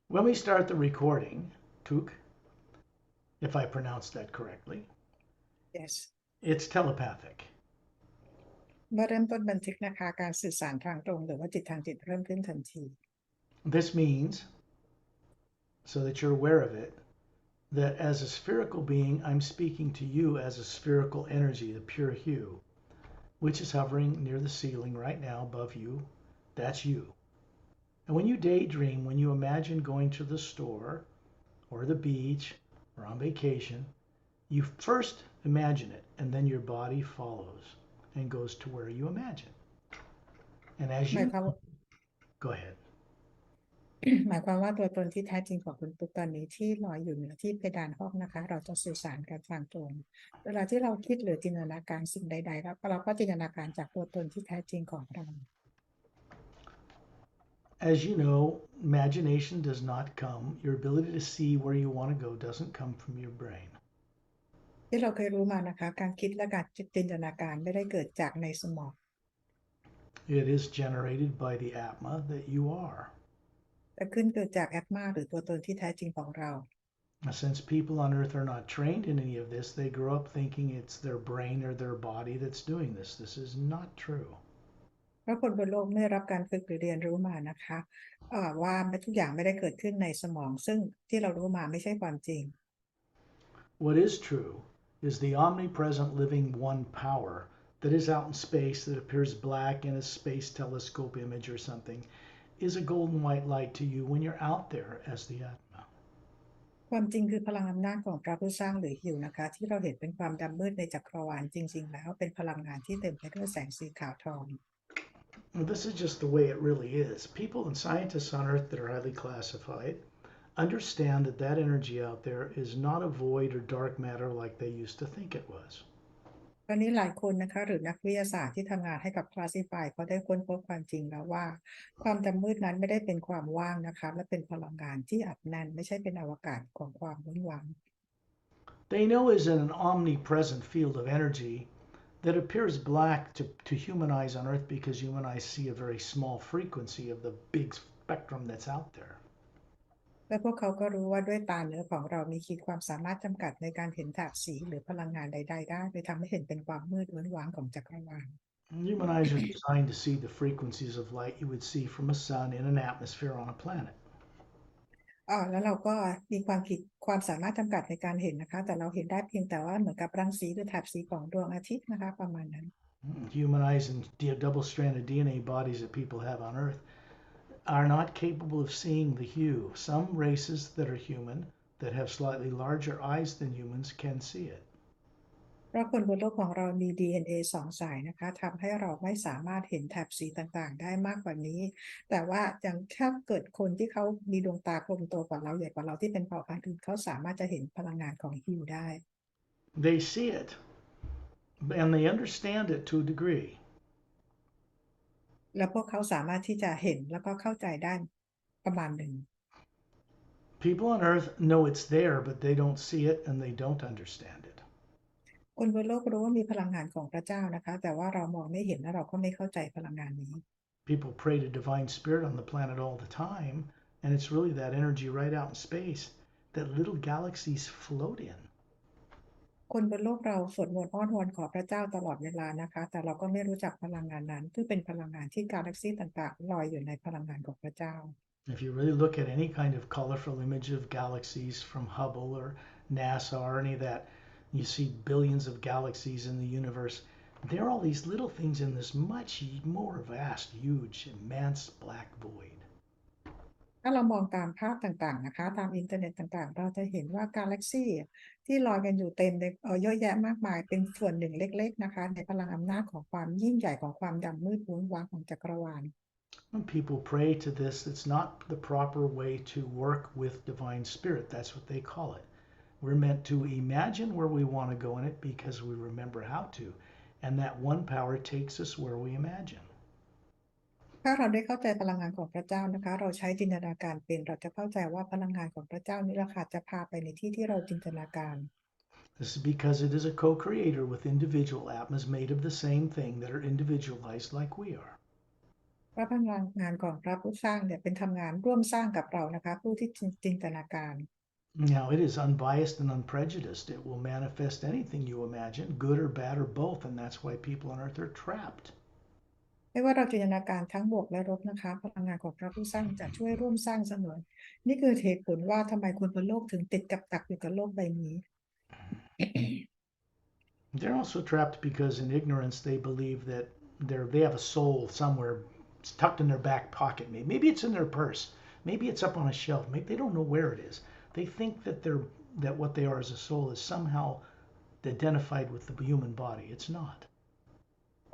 When we start the recording, Tuk, if I pronounced that correctly, yes it's telepathic. เมื่อเริ่มต้นบันทึกนะคะการสื่อสารทางตรงหรือว่าจิตทางจิตเริ่มขึ้นทันที This means, so that you're aware of it, that as a spherical being, I'm speaking to you as a spherical energy, the pure hue, which is hovering near the ceiling right now above you. That's you. And when you daydream, when you imagine going to the store or the beach or on vacation, you first imagine it, and then your body follows and goes to where you imagine. And as หมาย you ความ go ahead. หมายความว่าตัวตนที่แท้จริงของคุณปุ๊กตอนนี้ที่ลอยอยู่เหนือที่เพดานห้องนะคะเราจะสื่อสารกันทางตรงเวลาที่เราคิดหรือจินตนาการสิ่งใดๆแล้วเราก็จินตนาการจากตัวตนที่แท้จริงของเรา As you know, imagination does not come, your ability to see where you want to go doesn't come from your brain. ที่เราเคยรู้มานะคะการคิดและการจินตนาการไม่ได้เกิดจากในสมอง It is generated by the Atma that you are. แต่ขึ้นเกิดจากแอตมาหรือตัวตนที่แท้จริงของเรา Since people on earth are not trained in any of this, they grow up thinking it's their brain or their body that's doing this. This is not true. เพราะคนบนโลกไม่ได้รับการฝึกหรือเรียนรู้มานะคะว่าทุกอย่างไม่ได้เกิดขึ้นในสมองซึ่งที่เรารู้มาไม่ใช่ความจริง What is true is the omnipresent living one power that is out in space that appears black in a space telescope image or something is a golden white light to you when you're out there as the Atma. ความจริงคือพลังอำนาจของพระผู้สร้างหรือฮิวนะคะที่เราเห็นเป็นความดำมืดในจักรวาลจริงๆแล้วเป็นพลังงานที่เต็มไปด้วยแสงสีขาวทอง Well, this is just the way it really is. People and scientists on earth that are highly classified understand that that energy out there is not a void or dark matter like they used to think it was. ตอนนี้หลายคนนะคะหรือนักวิทยาศาสตร์ที่ทำงานให้กับ Classify เขาได้ค้นพบความจริงแล้วว่าความดำมืดนั้นไม่ได้เป็นความว่างนะคะและเป็นพลังงานที่อัดแน่นไม่ใช่เป็นอวกาศของความว่างว่าง They know is in an omnipresent field of energy that appears black to human eyes on earth because human eyes see a very small frequency of the big spectrum that's out there. และพวกเขาก็รู้ว่าด้วยตาเนื้อของเรามีขีดความสามารถจำกัดในการเห็นแถบสีหรือพลังงานใดๆได้โดยทำให้เห็นเป็นความมืดว้นว้างของจักรวาล Human eyes are designed to see the frequencies of light you would see from a sun in an atmosphere on a planet. แล้วเราก็มีความสามารถจำกัดในการเห็นนะคะแต่เราเห็นได้เพียงแต่ว่าเหมือนกับรังสีหรือแถบสีของดวงอาทิตย์นะคะประมาณนั้น Human eyes and double-stranded DNA bodies that people have on Earth are not capable of seeing the hue. Some races that are human that have slightly larger eyes than humans can see it. เพราะคนบนโลกของเรามี DNA 2 สายนะคะทำให้เราไม่สามารถเห็นแถบสีต่างๆได้มากกว่านี้แต่ว่าอย่างถ้าเกิดคนที่เขามีดวงตากลมโตกว่าเราใหญ่กว่าเราที่เป็นเผ่าพันธุ์อื่นเขาสามารถจะเห็นพลังงานของฮิวได้ They see it and they understand it to a degree. แล้วพวกเขาสามารถที่จะเห็นแล้วก็เข้าใจได้ประมาณหนึ่ง People on Earth know it's there, but they don't see it and they don't understand it. คนบนโลกรู้ว่ามีพลังงานของพระเจ้านะคะแต่ว่าเรามองไม่เห็นและเราก็ไม่เข้าใจพลังงานนี้ People pray to divine spirit on the planet all the time, and it's really that energy right out in space that little galaxies float in. คนบนโลกเราสวดมนต์อ้อนวอนขอพระเจ้าตลอดเวลานะคะแต่เราก็ไม่รู้จักพลังงานนั้นซึ่งเป็นพลังงานที่กาแล็กซี่ต่างๆลอยอยู่ในพลังงานของพระเจ้า If you really look at any kind of colorful image of galaxies from Hubble or NASA or any of that, you see billions of galaxies in the universe. There are all these little things in this much more vast, huge, immense black void. ถ้าเรามองตามภาพต่างๆนะคะตามอินเทอร์เน็ตต่างๆเราจะเห็นว่ากาแล็กซี่ที่ลอยกันอยู่เต็มเลยเยอะแยะมากมายเป็นส่วนหนึ่งเล็กๆนะคะในพลังอำนาจของความยิ่งใหญ่ของความดำมืดว้งว้างของจักรวาล When people pray to this, it's not the proper way to work with divine spirit. That's what they call it. We're meant to imagine where we want to go in it because we remember how to. And that one power takes us where we imagine. ถ้าเราได้เข้าใจพลังงานของพระเจ้านะคะเราใช้จินตนาการเป็นเราจะเข้าใจว่าพลังงานของพระเจ้านี่แหละค่ะจะพาไปในที่ที่เราจินตนาการ This is because it is a co-creator with individual atmas made of the same thing that are individualized like we are. พระพลังงานของพระผู้สร้างเนี่ยเป็นทำงานร่วมสร้างกับเรานะคะผู้ที่จินตนาการ Now, it is unbiased and unprejudiced. It will manifest anything you imagine, good or bad or both, and that's why people on earth are trapped. ไม่ว่าเราจินตนาการทั้งบวกและลบนะคะพลังงานของพระผู้สร้างจะช่วยร่วมสร้างเสมอนี่คือเหตุผลว่าทำไมคนบนโลกถึงติดกับดักอยู่กับโลกใบนี้ They're also trapped because in ignorance they believe that they have a soul somewhere tucked in their back pocket. Maybe it's in their purse. Maybe it's up on a shelf. Maybe they don't know where it is. They think that what they are as a soul is somehow identified with the human body. It's not.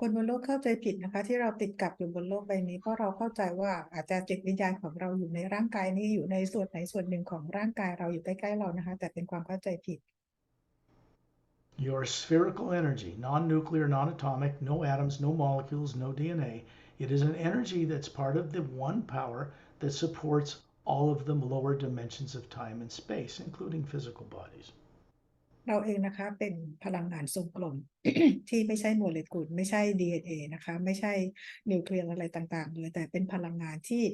คนบนโลกเข้าใจผิดนะคะที่เราติดกับอยู่บนโลกใบนี้เพราะเราเข้าใจว่าอาจจะจิตวิญญาณของเราอยู่ในร่างกายนี้อยู่ในส่วนไหนส่วนหนึ่งของร่างกายเราอยู่ใกล้ๆเรานะคะแต่เป็นความเข้าใจผิด Your spherical energy, non-nuclear, non-atomic, no atoms, no molecules, no DNA. It is an energy that's part of the one power that supports all of the lower dimensions of time and space, including physical bodies. เราเองนะคะเป็นพลังงานทรงกลม ที่ไม่ใช่โมเลกุลไม่ใช่ DNA นะคะไม่ใช่นิวเคลียร์อะไรต่างๆเลยแต่เป็นพลังงานที่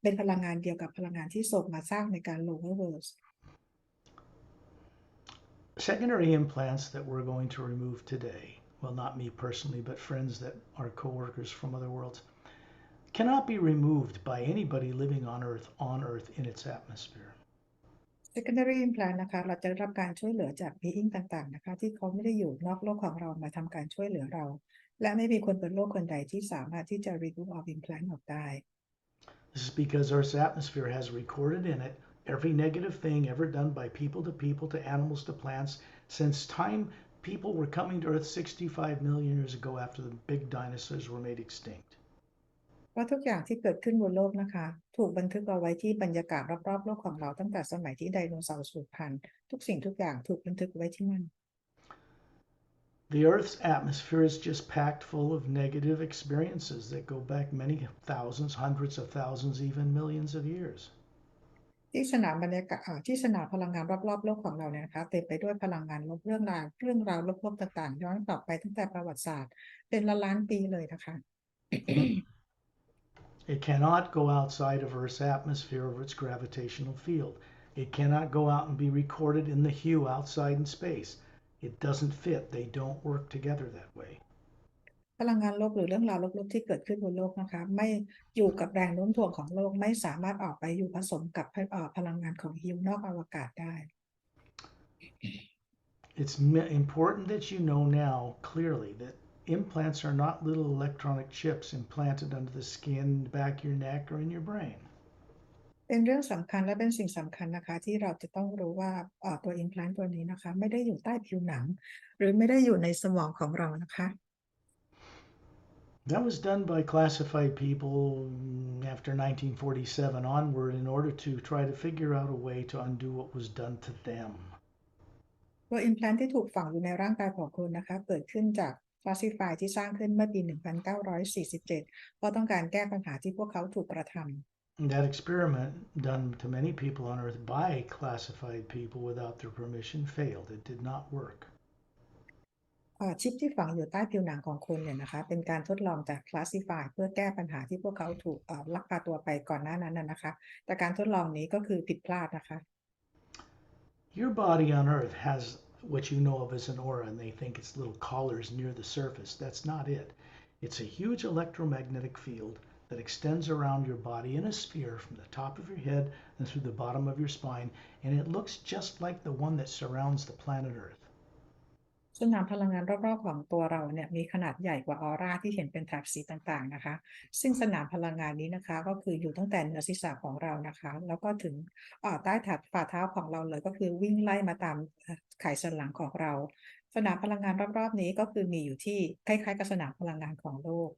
เป็นพลังงานเดียวกับพลังงานที่ส่งมาสร้างในการ lower worlds Secondary implants that we're going to remove today, well, not me personally, but friends that are co-workers from other worlds, cannot be removed by anybody living on Earth in its atmosphere. secondary implant นะคะเราจะได้รับการช่วยเหลือจาก being ต่างๆนะคะที่เขาไม่ได้อยู่นอกโลกของเรามาทำการช่วยเหลือเราและไม่มีคนบนโลกคนใดที่สามารถที่จะ remove of implant ออกได้ This is because Earth's atmosphere has recorded in it every negative thing ever done by people to animals to plants since time people were coming to Earth 65 million years ago after the big dinosaurs were made extinct. ว่าทุกอย่างที่เกิดขึ้นบนโลกนะคะถูกบันทึกเอาไว้ที่บรรยากาศรอบๆโลกของเราตั้งแต่สมัยที่ไดโนเสาร์สูญพันธุ์ทุกสิ่งทุกอย่างถูกบันทึกไว้ที่นั่น The Earth's atmosphere is just packed full of negative experiences that go back many thousands, hundreds of thousands, even millions of years. ที่สนามบรรยากาศที่สนามพลังงานรอบๆโลกของเราเนี่ยนะคะเต็มไปด้วยพลังงานลบเรื่องราวลบๆต่างๆย้อนกลับไปตั้งแต่ประวัติศาสตร์เป็นล้านๆปีเลยนะคะ It cannot go outside of Earth's atmosphere or its gravitational field. It cannot go out and be recorded in the hue outside in space. It doesn't fit. They don't work together that way. พลังงานลบหรือเรื่องราวลบๆที่เกิดขึ้นบนโลกนะคะไม่อยู่กับแรงโน้มถ่วงของโลกไม่สามารถออกไปอยู่ผสมกับพลังงานของฮิวนอกอวกาศได้ It's important that you know now clearly that implants are not little electronic chips implanted under the skin, the back of your neck, or in your brain. เป็นเรื่องสำคัญและเป็นสิ่งสำคัญนะคะที่เราจะต้องรู้ว่าตัว implant ตัวนี้นะคะไม่ได้อยู่ใต้ผิวหนังหรือไม่ได้อยู่ในสมองของเรานะคะ That was done by classified people after 1947 onward in order to try to figure out a way to undo what was done to them. ตัว implant ที่ถูกฝังอยู่ในร่างกายของคุณนะคะเกิดขึ้นจาก classify ที่สร้างขึ้นเมื่อปี 1947 เพราะต้องการแก้ปัญหาที่พวกเขาถูกกระทำ That experiment done to many people on Earth by classified people without their permission failed. It did not work. ชิปที่ฝังอยู่ใต้ผิวหนังของคุณเนี่ยนะคะเป็นการทดลองจาก classify เพื่อแก้ปัญหาที่พวกเขาถูกลักพาตัวไปก่อนหน้านั้นนะคะแต่การทดลองนี้ก็คือผิดพลาดนะคะ Your body on Earth has what you know of as an aura, and they think it's little collars near the surface. That's not it. It's a huge electromagnetic field that extends around your body in a sphere from the top of your head and through the bottom of your spine, and it looks just like the one that surrounds the planet Earth. สนามพลังงานรอบๆของตัวเราเนี่ยมีขนาดใหญ่กว่าออร่าที่เห็นเป็นแถบสีต่างๆนะคะซึ่งสนามพลังงานนี้นะคะก็คืออยู่ตั้งแต่เหนือศีรษะของเรานะคะแล้วก็ถึงใต้แถบฝ่าเท้าของเราเลยก็คือวิ่งไล่มาตามไขสันหลังของเราสนามพลังงานรอบๆนี้ก็คือมีอยู่ที่คล้ายๆกับสนามพลังงานของโลก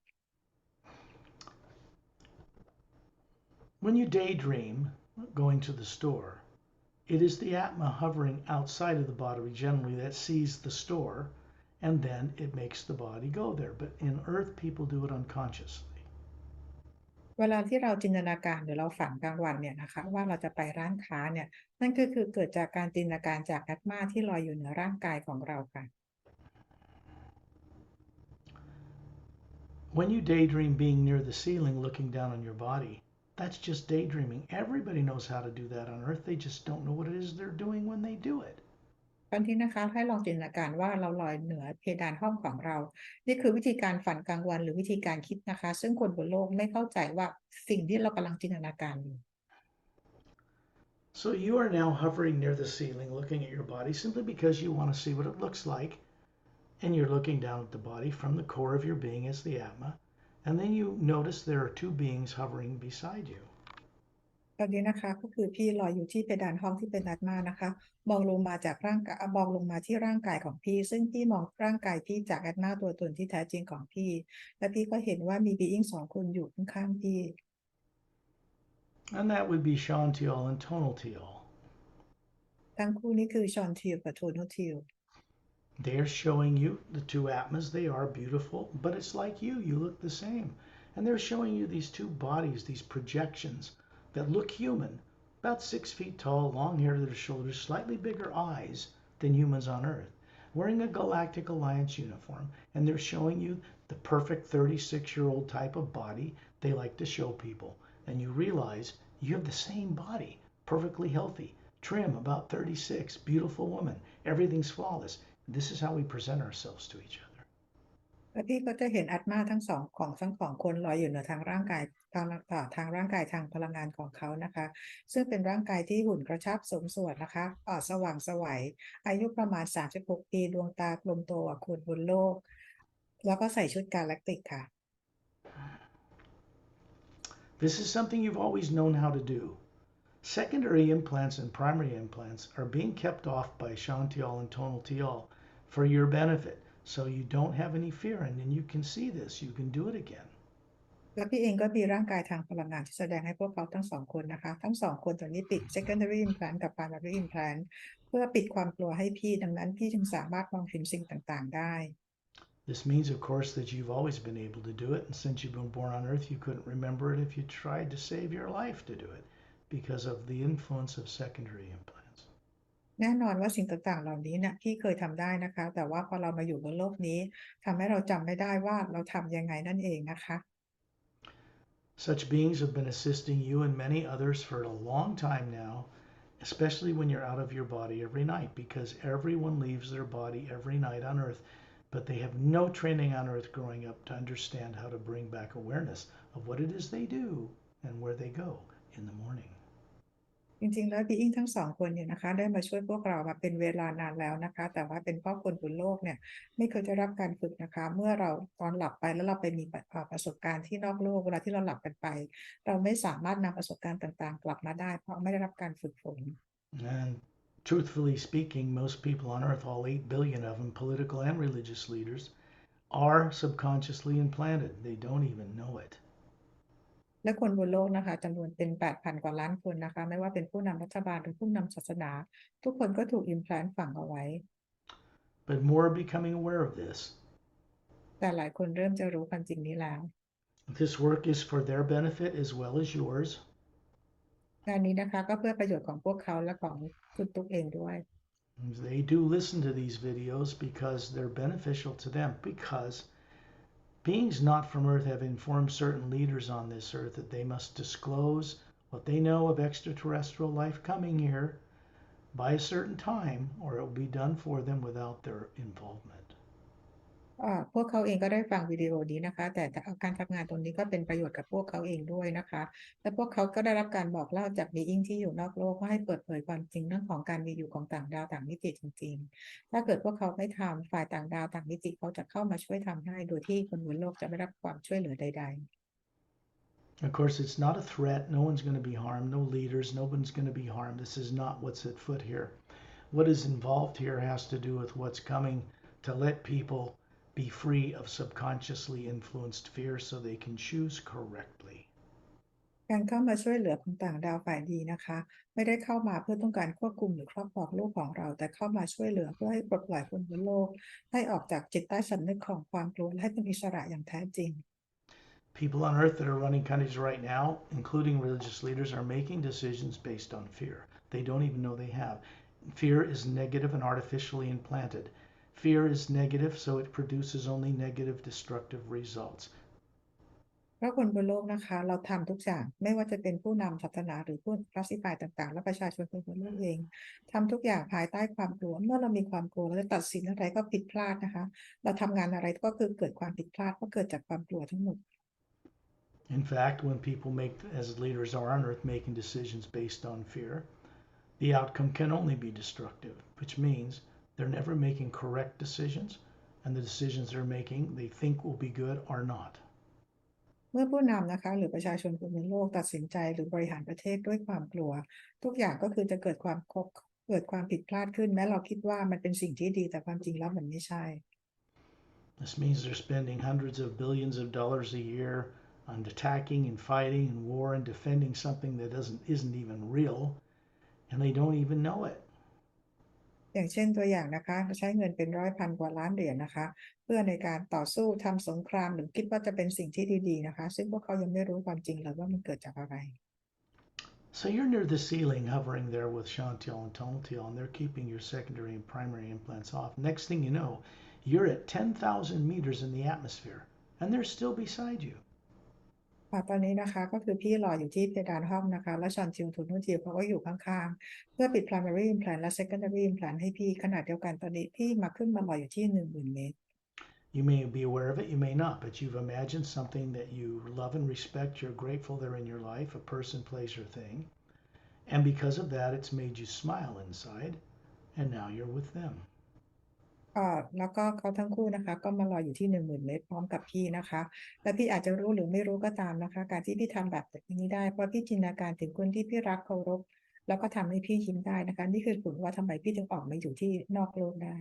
When you daydream going to the store, it is the Atma hovering outside of the body generally that sees the store, and then it makes the body go there. But in Earth, people do it unconsciously. เวลาที่เราจินตนาการหรือเราฝันกลางวันเนี่ยนะคะว่าเราจะไปร้านค้าเนี่ยนั่นก็คือเกิดจากการจินตนาการจากแอตมาที่ลอยอยู่เหนือร่างกายของเราค่ะ When you daydream being near the ceiling looking down on your body, that's just daydreaming. Everybody knows how to do that on Earth. They just don't know what it is they're doing when they do it. ตอนนี้นะคะให้ลองจินตนาการว่าเราลอยเหนือเพดานห้องของเรานี่คือวิธีการฝันกลางวันหรือวิธีการคิดนะคะซึ่งคนบนโลกไม่เข้าใจว่าสิ่งที่เรากำลังจินตนาการอยู่ So you are now hovering near the ceiling looking at your body simply because you want to see what it looks like. And you're looking down at the body from the core of your being as the Atma. And then you notice there are two beings hovering beside you. ตอนนี้นะคะก็คือพี่ลอยอยู่ที่เพดานห้องที่เป็นอัตมานะคะมองลงมาจากร่างกายมองลงมาที่ร่างกายของพี่ซึ่งพี่มองร่างกายพี่จากอัตมาตัวตนที่แท้จริงของพี่และพี่ก็เห็นว่ามีบีอิงสองคนอยู่ข้างๆพี่ And that would be Shantial and Tonaltial. ทั้งคู่นี้คือชอนทิลกับโทโนทิล They're showing you the two Atmas. They are beautiful, but it's like you look the same. And they're showing you these two bodies, these projections that look human, about 6 feet tall, long hair to their shoulders, slightly bigger eyes than humans on Earth, wearing a Galactic Alliance uniform, and they're showing you the perfect 36-year-old type of body they like to show people. And you realize you have the same body, perfectly healthy, trim, about 36, beautiful woman, everything's flawless. This is how we present ourselves to each other. และพี่ก็จะเห็นอัตมาทั้งสองคนลอยอยู่เหนือทางร่างกายทางร่างกายทางพลังงานของเขานะคะซึ่งเป็นร่างกายที่หุ่นกระชับสมส่วนนะคะสว่างไสวอายุประมาณ36 ปีดวงตากลมโตกว่าคนบนโลกแล้วก็ใส่ชุดกาแล็กติกค่ะ This is something you've always known how to do. Secondary implants and primary implants are being kept off by Shantial and Tonaltial for your benefit. So you don't have any fear, and then you can see this. You can do it again. และพี่เองก็มีร่างกายทางพลังงานที่แสดงให้พวกเขาทั้งสองคนนะคะทั้งสองคนตอนนี้ปิด Secondary Implant กับ Primary Implant เพื่อปิดความกลัวให้พี่ดังนั้นพี่จึงสามารถมองเห็นสิ่งต่างๆได้ This means, of course, that you've always been able to do it, and since you've been born on Earth, you couldn't remember it if you tried to save your life to do it because of the influence of secondary implants. แน่นอนว่าสิ่งต่างๆเหล่านี้เนี่ยพี่เคยทำได้นะคะแต่ว่าพอเรามาอยู่บนโลกนี้ทำให้เราจำไม่ได้ว่าเราทำยังไงนั่นเองนะคะ Such beings have been assisting you and many others for a long time now, especially when you're out of your body every night, because everyone leaves their body every night on Earth, but they have no training on Earth growing up to understand how to bring back awareness of what it is they do and where they go in the morning. จริงๆแล้วบีอิงทั้งสองคนเนี่ยนะคะได้มาช่วยพวกเรามาเป็นเวลานานแล้วนะคะแต่ว่าเป็นเพราะคนบนโลกเนี่ยไม่เคยได้รับการฝึกนะคะเมื่อเราตอนหลับไปแล้วเราไปมีประสบการณ์ที่นอกโลกเวลาที่เราหลับกันไปเราไม่สามารถนำประสบการณ์ต่างๆกลับมาได้เพราะไม่ได้รับการฝึกฝน And truthfully speaking, most people on Earth, all 8 billion of them, political and religious leaders, are subconsciously implanted. They don't even know it. และคนบนโลกนะคะจำนวนเป็น 8,000 กว่าล้านคนนะคะไม่ว่าเป็นผู้นำรัฐบาลหรือผู้นำศาสนาทุกคนก็ถูก implant ฝังเอาไว้ But more are becoming aware of this. แต่หลายคนเริ่มจะรู้ความจริงนี้แล้ว This work is for their benefit as well as yours. งานนี้นะคะก็เพื่อประโยชน์ของพวกเขาและของคุณตุ๊กเองด้วย They do listen to these videos because they're beneficial to them, because beings not from Earth have informed certain leaders on this Earth that they must disclose what they know of extraterrestrial life coming here by a certain time, or it will be done for them without their involvement. พวกเขาเองก็ได้ฟังวิดีโอนี้นะคะแต่การทำงานตรงนี้ก็เป็นประโยชน์กับพวกเขาเองด้วยนะคะและพวกเขาก็ได้รับการบอกเล่าจากบีอิงที่อยู่นอกโลกว่าให้เปิดเผยความจริงเรื่องของการมีอยู่ของต่างดาวต่างมิติจริงๆถ้าเกิดพวกเขาไม่ทำฝ่ายต่างดาวต่างมิติเขาจะเข้ามาช่วยทำให้โดยที่คนบนโลกจะไม่รับความช่วยเหลือใดๆ Of course, it's not a threat. No one's going to be harmed. No leaders. No one's going to be harmed. This is not what's at foot here. What is involved here has to do with what's coming to let people be free of subconsciously influenced fear so they can choose correctly. การเข้ามาช่วยเหลือของต่างดาวฝ่ายดีนะคะไม่ได้เข้ามาเพื่อต้องการควบคุมหรือครอบครองโลกของเราแต่เข้ามาช่วยเหลือเพื่อให้ปลดปล่อยคนบนโลกให้ออกจากจิตใต้สำนึกของความกลัวและให้เป็นอิสระอย่างแท้จริง People on Earth that are running countries right now, including religious leaders, are making decisions based on fear. They don't even know they have. Fear is negative and artificially implanted. Fear is negative, so it produces only negative, destructive results. เพราะคนบนโลกนะคะเราทำทุกอย่างไม่ว่าจะเป็นผู้นำศาสนาหรือผู้คลาสสิฟายต่างๆและประชาชนคนบนโลกเองทำทุกอย่างภายใต้ความกลัวเมื่อเรามีความกลัวเราจะตัดสินอะไรก็ผิดพลาดนะคะเราทำงานอะไรก็คือเกิดความผิดพลาดก็เกิดจากความกลัวทั้งหมด In fact, when people make, as leaders are on earth, making decisions based on fear, the outcome can only be destructive, which means they're never making correct decisions, and the decisions they're making they think will be good are not. เมื่อผู้นำนะคะหรือประชาชนคนบนโลกตัดสินใจหรือบริหารประเทศด้วยความกลัวทุกอย่างก็คือจะเกิดความผิดพลาดขึ้นแม้เราคิดว่ามันเป็นสิ่งที่ดีแต่ความจริงแล้วมันไม่ใช่ This means they're spending hundreds of billions of dollars a year on attacking and fighting and war and defending something that isn't even real, and they don't even know it. อย่างเช่นตัวอย่างนะคะใช้เงินเป็น100,000 กว่าล้านเหรียญนะคะเพื่อในการต่อสู้ทำสงครามหรือคิดว่าจะเป็นสิ่งที่ดีๆนะคะซึ่งพวกเขายังไม่รู้ความจริงเลยว่ามันเกิดจากอะไร So you're near the ceiling, hovering there with Chantiel and Tontiel, and they're keeping your secondary and primary implants off. Next thing you know, you're at 10,000 meters in the atmosphere, and they're still beside you. ตอนนี้นะคะก็คือพี่รออยู่ที่เพดานห้องนะคะแล้วชอนจิวทุนนุ่นจิวเขาก็อยู่ข้างๆเพื่อปิด primary implant และ secondary implant ให้พี่ขณะเดียวกันตอนนี้พี่ขึ้นมารออยู่ที่ 10,000 เมตร You may be aware of it, you may not, but you've imagined something that you love and respect, you're grateful they're in your life, a person, place, or thing, and because of that, it's made you smile inside, and now you're with them. แล้วก็เขาทั้งคู่นะคะก็มารออยู่ที่ 10,000 เมตรพร้อมกับพี่นะคะและพี่อาจจะรู้หรือไม่รู้ก็ตามนะคะการที่พี่ทำแบบนี้ได้เพราะพี่จินตนาการถึงคนที่พี่รักเคารพแล้วก็ทำให้พี่ยิ้มได้นะคะนี่คือผลว่าทำไมพี่ถึงออกมาอยู่ที่นอกโลกได้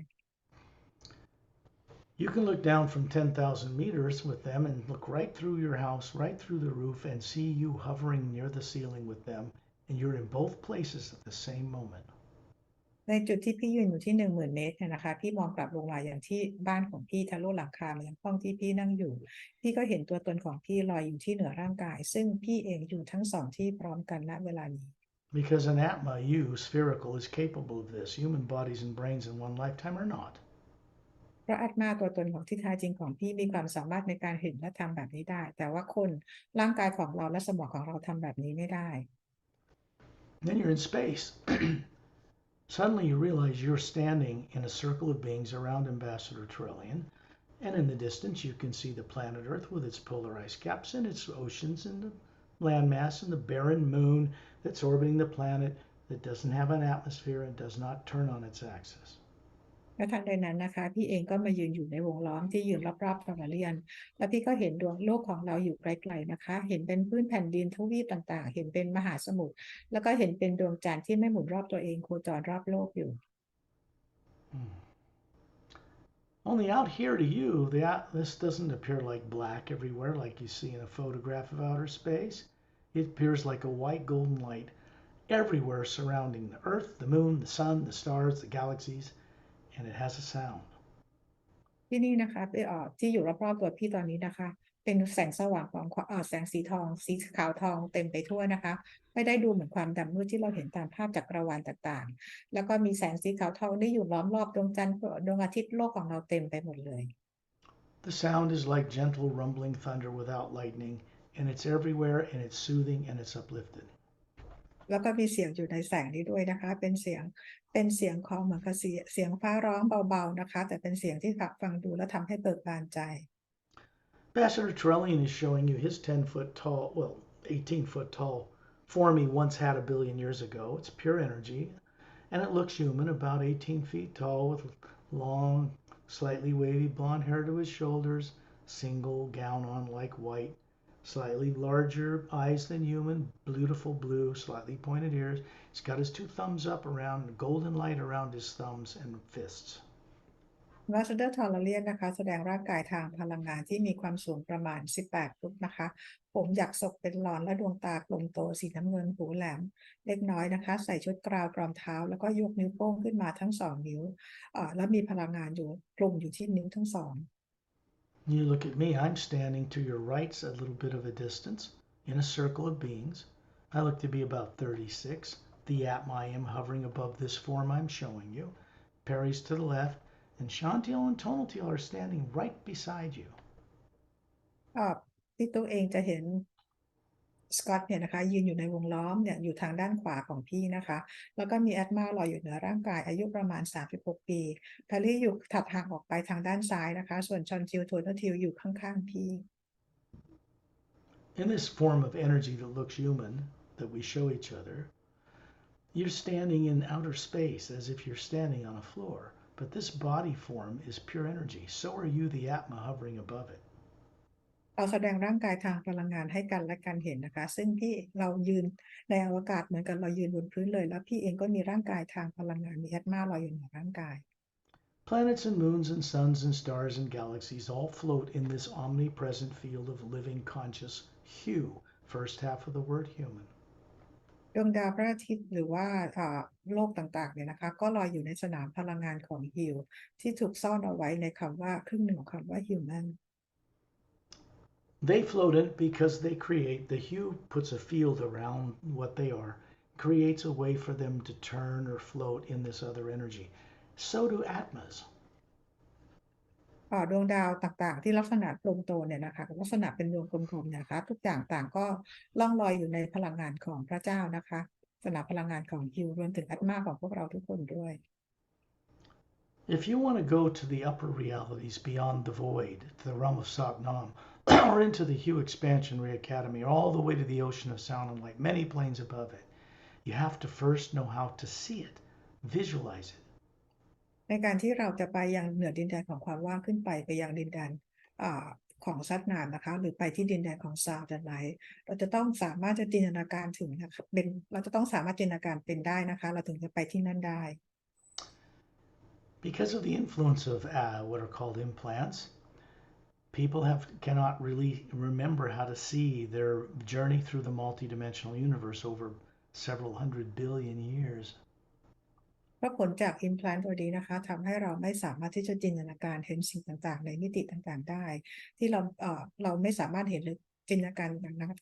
You can look down from 10,000 meters with them and look right through your house, right through the roof, and see you hovering near the ceiling with them, and you're in both places at the same moment. ในจุดที่พี่ยืนอยู่ที่ 10,000 เมตรเนี่ยนะคะพี่มองกลับลงมาอย่างที่บ้านของพี่ทะลุหลังคามายังห้องที่พี่นั่งอยู่พี่ก็เห็นตัวตนของพี่ลอยอยู่ที่เหนือร่างกายซึ่งพี่เองอยู่ทั้งสองที่พร้อมกันณเวลานี้ Because an Atma, you, spherical, is capable of this. Human bodies and brains in one lifetime are not. เพราะอาตมาตัวตนของที่แท้จริงของพี่มีความสามารถในการเห็นและทำแบบนี้ได้แต่ว่าคนร่างกายของเราและสมองของเราทำแบบนี้ไม่ได้ Then you're in space. Suddenly you realize you're standing in a circle of beings around Ambassador Trillion, and in the distance you can see the planet Earth with its polar ice caps and its oceans and the landmass and the barren moon that's orbiting the planet that doesn't have an atmosphere and does not turn on its axis. และทันใดนั้นนะคะพี่เองก็มายืนอยู่ในวงล้อมที่ยืนรอบๆทอร์เรียนแล้วพี่ก็เห็นดวงโลกของเราอยู่ไกลๆนะคะเห็นเป็นพื้นแผ่นดินทวีปต่างๆเห็นเป็นมหาสมุทรแล้วก็เห็นเป็นดวงจันทร์ที่ไม่หมุนรอบตัวเองโคจรรอบโลกอยู่ Only out here to you, this doesn't appear like black everywhere like you see in a photograph of outer space. It appears like a white golden light everywhere surrounding the Earth, the Moon, the Sun, the stars, the galaxies, and it has a sound. ที่นี่นะคะที่อยู่รอบๆตัวพี่ตอนนี้นะคะเป็นแสงสว่างของแสงสีทองสีขาวทองเต็มไปทั่วนะคะไม่ได้ดูเหมือนความดำมืดที่เราเห็นตามภาพจักรวาลต่างๆแล้วก็มีแสงสีขาวทองที่อยู่ล้อมรอบดวงจันทร์ดวงอาทิตย์โลกของเราเต็มไปหมดเลย The sound is like gentle rumbling thunder without lightning, and it's everywhere, and it's soothing, and it's uplifted. แล้วก็มีเสียงอยู่ในแสงนี้ด้วยนะคะเป็นเสียงของเหมือนกับเสียงฟ้าร้องเบาๆนะคะแต่เป็นเสียงที่ฟังดูแล้วทำให้เบิกบานใจ Ambassador Trellian is showing you his 10-foot tall, well, 18-foot tall form he once had a billion years ago. It's pure energy, and it looks human, about 18 feet tall with long, slightly wavy blonde hair to his shoulders, single gown on like white, slightly larger eyes than human, beautiful blue, slightly pointed ears. He's got his two thumbs up around, golden light around his thumbs and fists. วัสเดอร์ทอร์เรียนนะคะแสดงร่างกายทางพลังงานที่มีความสูงประมาณ18 ฟุตนะคะผมหยักศกเป็นหลอนและดวงตากลมโตสีน้ำเงินหูแหลมเล็กน้อยนะคะใส่ชุดกราวกรอมเท้าแล้วก็ยกนิ้วโป้งขึ้นมาทั้ง2 นิ้วแล้วมีพลังงานอยู่กลุ่มอยู่ที่นิ้วทั้ง 2 You look at me, I'm standing to your right a little bit of a distance in a circle of beings. I look to be about 36. The Atma I am hovering above this form I'm showing you. Perry's to the left, and Chantiel and Tonaltiel are standing right beside you. ที่ตัวเองจะเห็นสกอตเนี่ยนะคะยืนอยู่ในวงล้อมเนี่ยอยู่ทางด้านขวาของพี่นะคะแล้วก็มีแอดมาลอยอยู่เหนือร่างกายอายุประมาณ36ปีแพรรี่อยู่ถัดห่างออกไปทางด้านซ้ายนะคะส่วนชอนจิลโทนทิลอยู่ข้างๆพี่ In this form of energy that looks human, that we show each other, you're standing in outer space as if you're standing on a floor. But this body form is pure energy. So are you, the Atma, hovering above it. เราแสดงร่างกายทางพลังงานให้กันและกันเห็นนะคะซึ่งพี่เรายืนในอวกาศเหมือนกันเรายืนบนพื้นเลยแล้วพี่เองก็มีร่างกายทางพลังงานมีแอตมาลอยอยู่เหนือร่างกาย Planets and moons and suns and stars and galaxies all float in this omnipresent field of living conscious hue. First half of the word human. ดวงดาวพระอาทิตย์หรือว่าโลกต่างๆเนี่ยนะคะก็ลอยอยู่ในสนามพลังงานของฮิวที่ถูกซ่อนเอาไว้ในคำว่าครึ่งหนึ่งของคำว่า human They float in because they create, the hue puts a field around what they are, creates a way for them to turn or float in this other energy. So do Atmas. ดวงดาวต่างๆที่ลักษณะกลมโตเนี่ยนะคะลักษณะเป็นวงกลมๆเนี่ยนะคะทุกอย่างต่างก็ล่องลอยอยู่ในพลังงานของพระเจ้านะคะสนามพลังงานของฮิวรวมถึงแอตมาของพวกเราทุกคนด้วย If you want to go to the upper realities beyond the void, to the realm of Satnam, or into the Hue Expansion Ray Academy, or all the way to the ocean of sound and light, many planes above it, you have to first know how to see it, visualize it. ในการที่เราจะไปยังเหนือดินแดนของความว่างขึ้นไปยังดินแดนของซัดนามนะคะหรือไปที่ดินแดนของซาวด์ไลท์เราจะต้องสามารถจะจินตนาการถึงนะคะเราจะต้องสามารถจินตนาการเป็นได้นะคะเราถึงจะไปที่นั่นได้ Because of the influence of what are called implants, people cannot really remember how to see their journey through the multidimensional universe over several hundred billion years. เพราะผลจาก implant ตัวนี้นะคะทำให้เราไม่สามารถที่จะจินตนาการเห็นสิ่งต่างๆในมิติต่างๆได้ที่เราไม่สามารถเห็นหรือจินตนาการ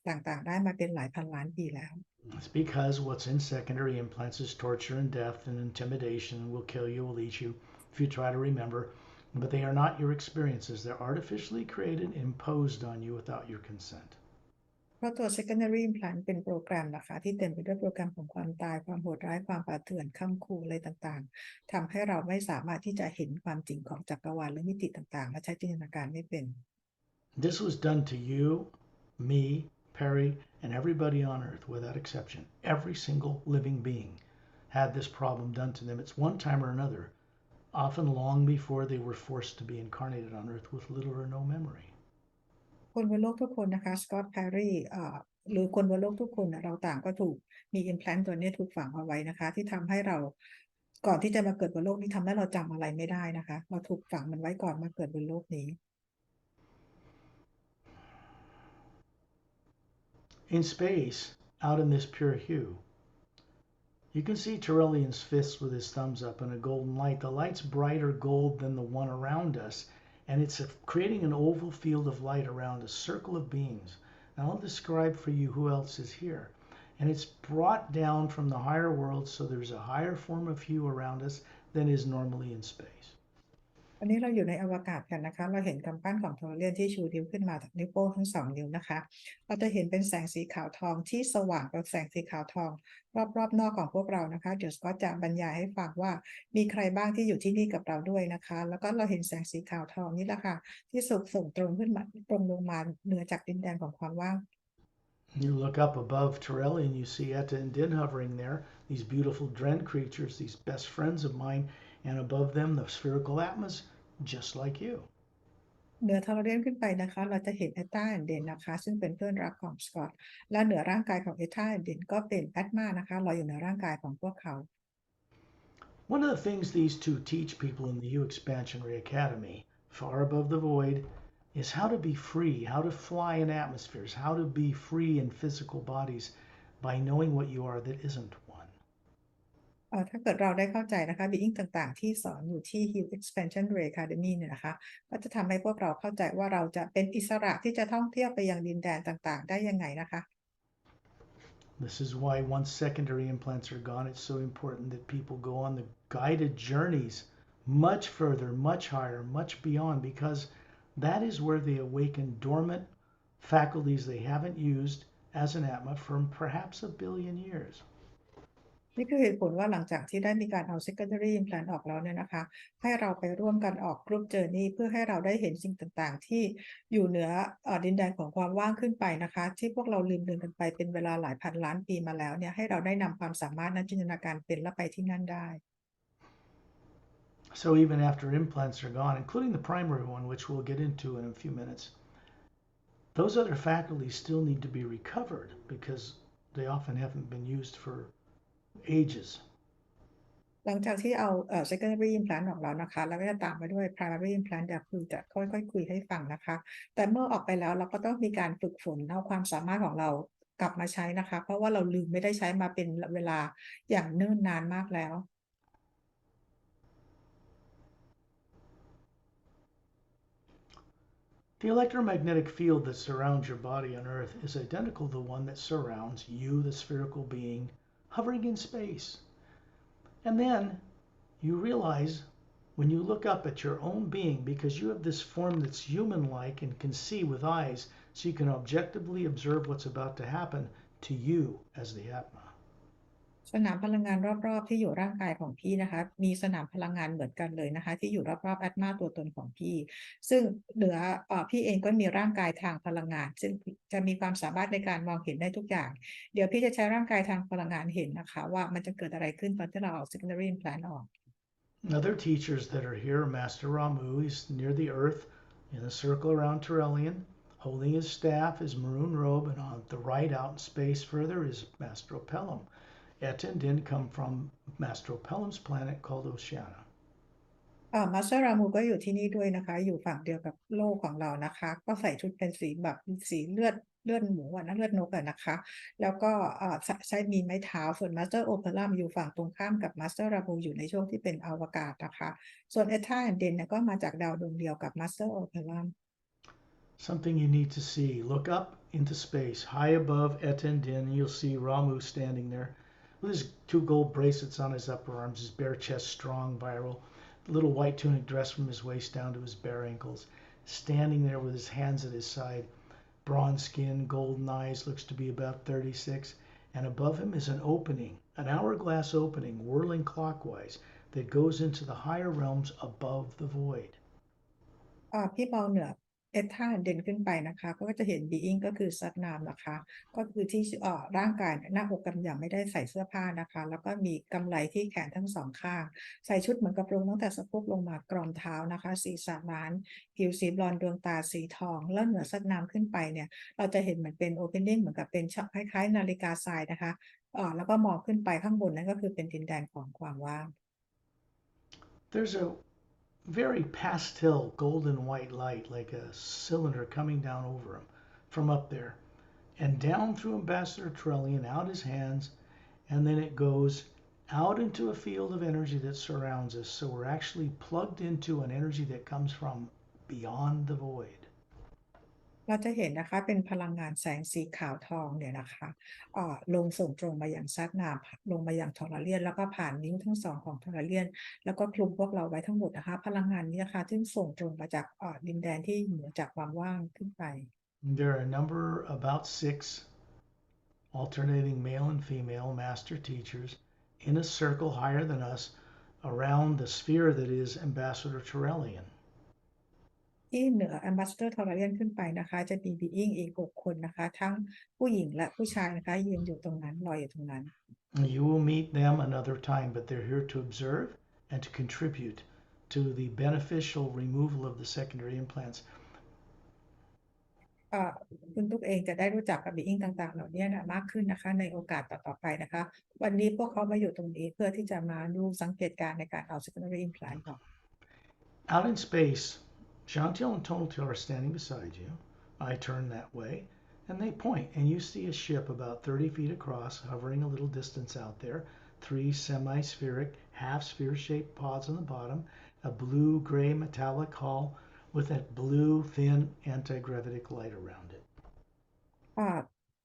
ต่างๆได้มาเป็นหลายพันล้านปีแล้ว It's because what's in secondary implants is torture and death and intimidation, will kill you, will eat you if you try to remember. But they are not your experiences. They're artificially created, imposed on you without your consent. เพราะตัว Secondary Implant เป็นโปรแกรมนะคะที่เต็มไปด้วยโปรแกรมของความตายความโหดร้ายความป่าเถื่อนค่ำคูอะไรต่างๆทำให้เราไม่สามารถที่จะเห็นความจริงของจักรวาลหรือมิติต่างๆและใช้จินตนาการไม่เป็น This was done to you, me, Perry, and everybody on earth without exception. Every single living being had this problem done to them at one time or another, often long before they were forced to be incarnated on earth with little or no memory. คนบนโลกทุกคนนะคะสกอตต์แพรรี่หรือคนบนโลกทุกคนเราต่างก็ถูกมี implant ตัวนี้ถูกฝังเอาไว้นะคะที่ทำให้เราก่อนที่จะมาเกิดบนโลกนี้ทำให้เราจำอะไรไม่ได้นะคะเราถูกฝังมันไว้ก่อนมาเกิดบนโลกนี้ In space, out in this pure hue, you can see Tyrellian's fists with his thumbs up in a golden light. The light's brighter gold than the one around us, and it's creating an oval field of light around a circle of beings. Now I'll describe for you who else is here. And it's brought down from the higher world, so there's a higher form of hue around us than is normally in space. วันนี้เราอยู่ในอวกาศกันนะคะเราเห็นกำปั้นของโทรเลียนที่ชูนิ้วขึ้นมาจากนิ้วโป้งทั้งสองนิ้วนะคะเราจะเห็นเป็นแสงสีขาวทองที่สว่างกว่าแสงสีขาวทองรอบๆนอกของพวกเรานะคะเดี๋ยวก็จะบรรยายให้ฟังว่ามีใครบ้างที่อยู่ที่นี่กับเราด้วยนะคะแล้วก็เราเห็นแสงสีขาวทองนี่แหละค่ะที่ส่งตรงขึ้นมาตรงลงมาเหนือจากดินแดนของความว่าง You look up above Torelli and you see Etta and Din hovering there, these beautiful Dren creatures, these best friends of mine, and above them the spherical Atmas, just like you. เหนือทอร์เรียนขึ้นไปนะคะเราจะเห็นเอต้าแอนเดนนะคะซึ่งเป็นเพื่อนรักของสกอตและเหนือร่างกายของเอต้าแอนเดนก็เป็นแอตมานะคะลอยอยู่เหนือร่างกายของพวกเขา One of the things these two teach people in the U Expansion Ray Academy, far above the void, is how to be free, how to fly in atmospheres, how to be free in physical bodies by knowing what you are that isn't one. ถ้าเกิดเราได้เข้าใจนะคะบีอิงต่างๆที่สอนอยู่ที่ Hue Expansion Ray Academy เนี่ยนะคะก็จะทำให้พวกเราเข้าใจว่าเราจะเป็นอิสระที่จะท่องเที่ยวไปยังดินแดนต่างๆได้ยังไงนะคะ This is why once secondary implants are gone, it's so important that people go on the guided journeys much further, much higher, much beyond, because that is where they awaken dormant faculties they haven't used as an Atma for perhaps a billion years. นี่คือเหตุผลว่าหลังจากที่ได้มีการเอา Secondary Implant ออกแล้วเนี่ยนะคะให้เราไปร่วมกันออก Group Journey เพื่อให้เราได้เห็นสิ่งต่างๆที่อยู่เหนือดินแดนของความว่างขึ้นไปนะคะที่พวกเราลืมกันไปเป็นเวลาหลายพันล้านปีมาแล้วเนี่ยให้เราได้นำความสามารถนั้นจินตนาการเป็นและไปที่นั่นได้ So even after implants are gone, including the primary one, which we'll get into in a few minutes, those other faculties still need to be recovered because they often haven't been used for ages. หลังจากที่เอาsecondary implant ออกแล้วนะคะแล้วก็จะตามไปด้วย primary implant เดี๋ยวคือจะค่อยๆคุยให้ฟังนะคะแต่เมื่อออกไปแล้วเราก็ต้องมีการฝึกฝนเอาความสามารถของเรากลับมาใช้นะคะเพราะว่าเราลืมไม่ได้ใช้มาเป็นเวลาอย่างเนิ่นนานมากแล้ว The electromagnetic field that surrounds your body on Earth is identical to the one that surrounds you, the spherical being, hovering in space. And then you realize when you look up at your own being, because you have this form that's human-like and can see with eyes, so you can objectively observe what's about to happen to you as the Atma. สนามพลังงานรอบๆที่อยู่ร่างกายของพี่นะคะมีสนามพลังงานเหมือนกันเลยนะคะที่อยู่รอบๆแอตมาตัวตนของพี่ซึ่งเหนือพี่เองก็มีร่างกายทางพลังงานซึ่งจะมีความสามารถในการมองเห็นได้ทุกอย่างเดี๋ยวพี่จะใช้ร่างกายทางพลังงานเห็นนะคะว่ามันจะเกิดอะไรขึ้นตอนที่เราเอา secondary implant ออก Other teachers that are here, Master Ramu is near the earth in a circle around Turelian, holding his staff, his maroon robe, and on the right out in space further is Master Pelham. Et and Din come from Master Pelham's planet called Oceania. มาสเตอร์รามูก็อยู่ที่นี่ด้วยนะคะอยู่ฝั่งเดียวกับโลกของเรานะคะก็ใส่ชุดเป็นสีแบบสีเลือดหมูนะเลือดนกนะคะแล้วก็ใช้มีไม้เท้าส่วนมาสเตอร์โอเปรัมอยู่ฝั่งตรงข้ามกับมาสเตอร์รามูอยู่ในช่วงที่เป็นอวกาศนะคะส่วนเอธาแอนเดนเนี่ยก็มาจากดาวดวงเดียวกับมาสเตอร์โอเปรัม Something you need to see. Look up into space, high above Et and Din, and you'll see Ramu standing there with his two gold bracelets on his upper arms, his bare chest strong, viral, little white tunic dress from his waist down to his bare ankles, standing there with his hands at his side, bronze skin, golden eyes, looks to be about 36, and above him is an opening, an hourglass opening, whirling clockwise, that goes into the higher realms above the void. พี่มองเหนือเอธาเด่นขึ้นไปนะคะก็จะเห็นบีอิงก็คือซัดนามนะคะก็คือที่ร่างกายหน้าอกกำยำไม่ได้ใส่เสื้อผ้านะคะแล้วก็มีกำไลที่แขนทั้งสองข้างใส่ชุดเหมือนกับลงตั้งแต่สะโพกลงมากรอมเท้านะคะศีรษะล้านผิวสีบลอนด์ดวงตาสีทองแล้วเหนือซัดนามขึ้นไปเนี่ยเราจะเห็นเหมือนเป็นโอเพนนิ่งเหมือนกับเป็นคล้ายๆนาฬิกาทรายนะคะแล้วก็มองขึ้นไปข้างบนนั่นก็คือเป็นดินแดนของความว่าง There's a very pastel golden white light like a cylinder coming down over him from up there and down through Ambassador Trellian, out his hands, and then it goes out into a field of energy that surrounds us. So we're actually plugged into an energy that comes from beyond the void. เราจะเห็นนะคะเป็นพลังงานแสงสีขาวทองเนี่ยนะคะลงส่งตรงมาอย่างซัดนามลงมาอย่างทอร์เรียนแล้วก็ผ่านนิ้วทั้งสองของทอร์เรียนแล้วก็คลุมพวกเราไว้ทั้งหมดนะคะพลังงานนี้นะคะซึ่งส่งตรงมาจากดินแดนที่เหนือจากความว่างขึ้นไป There are a number, about 6 alternating male and female master teachers in a circle higher than us around the sphere that is Ambassador Trellian. ที่เหนือ Ambassador Tolarian ขึ้นไปนะคะจะมี Being อีก6คนนะคะทั้งผู้หญิงและผู้ชายนะคะยืนอยู่ตรงนั้นลอยอยู่ตรงนั้น You will meet them another time, but they're here to observe and to contribute to the beneficial removal of the secondary implants. คุณตุ๊กเองจะได้รู้จักกับ Being ต่างๆเหล่านี้นะมากขึ้นนะคะในโอกาสต่อๆไปนะคะวันนี้พวกเขามาอยู่ตรงนี้เพื่อที่จะมาดูสังเกตการณ์ในการเอา secondary implant ออก Out in space, Chantil and Tonaltil are standing beside you. I turn that way, and they point, and you see a ship about 30 feet across, hovering a little distance out there, 3 semi-spheric, half-sphere-shaped pods on the bottom, a blue-gray metallic hull with that blue, thin, anti-gravitic light around it.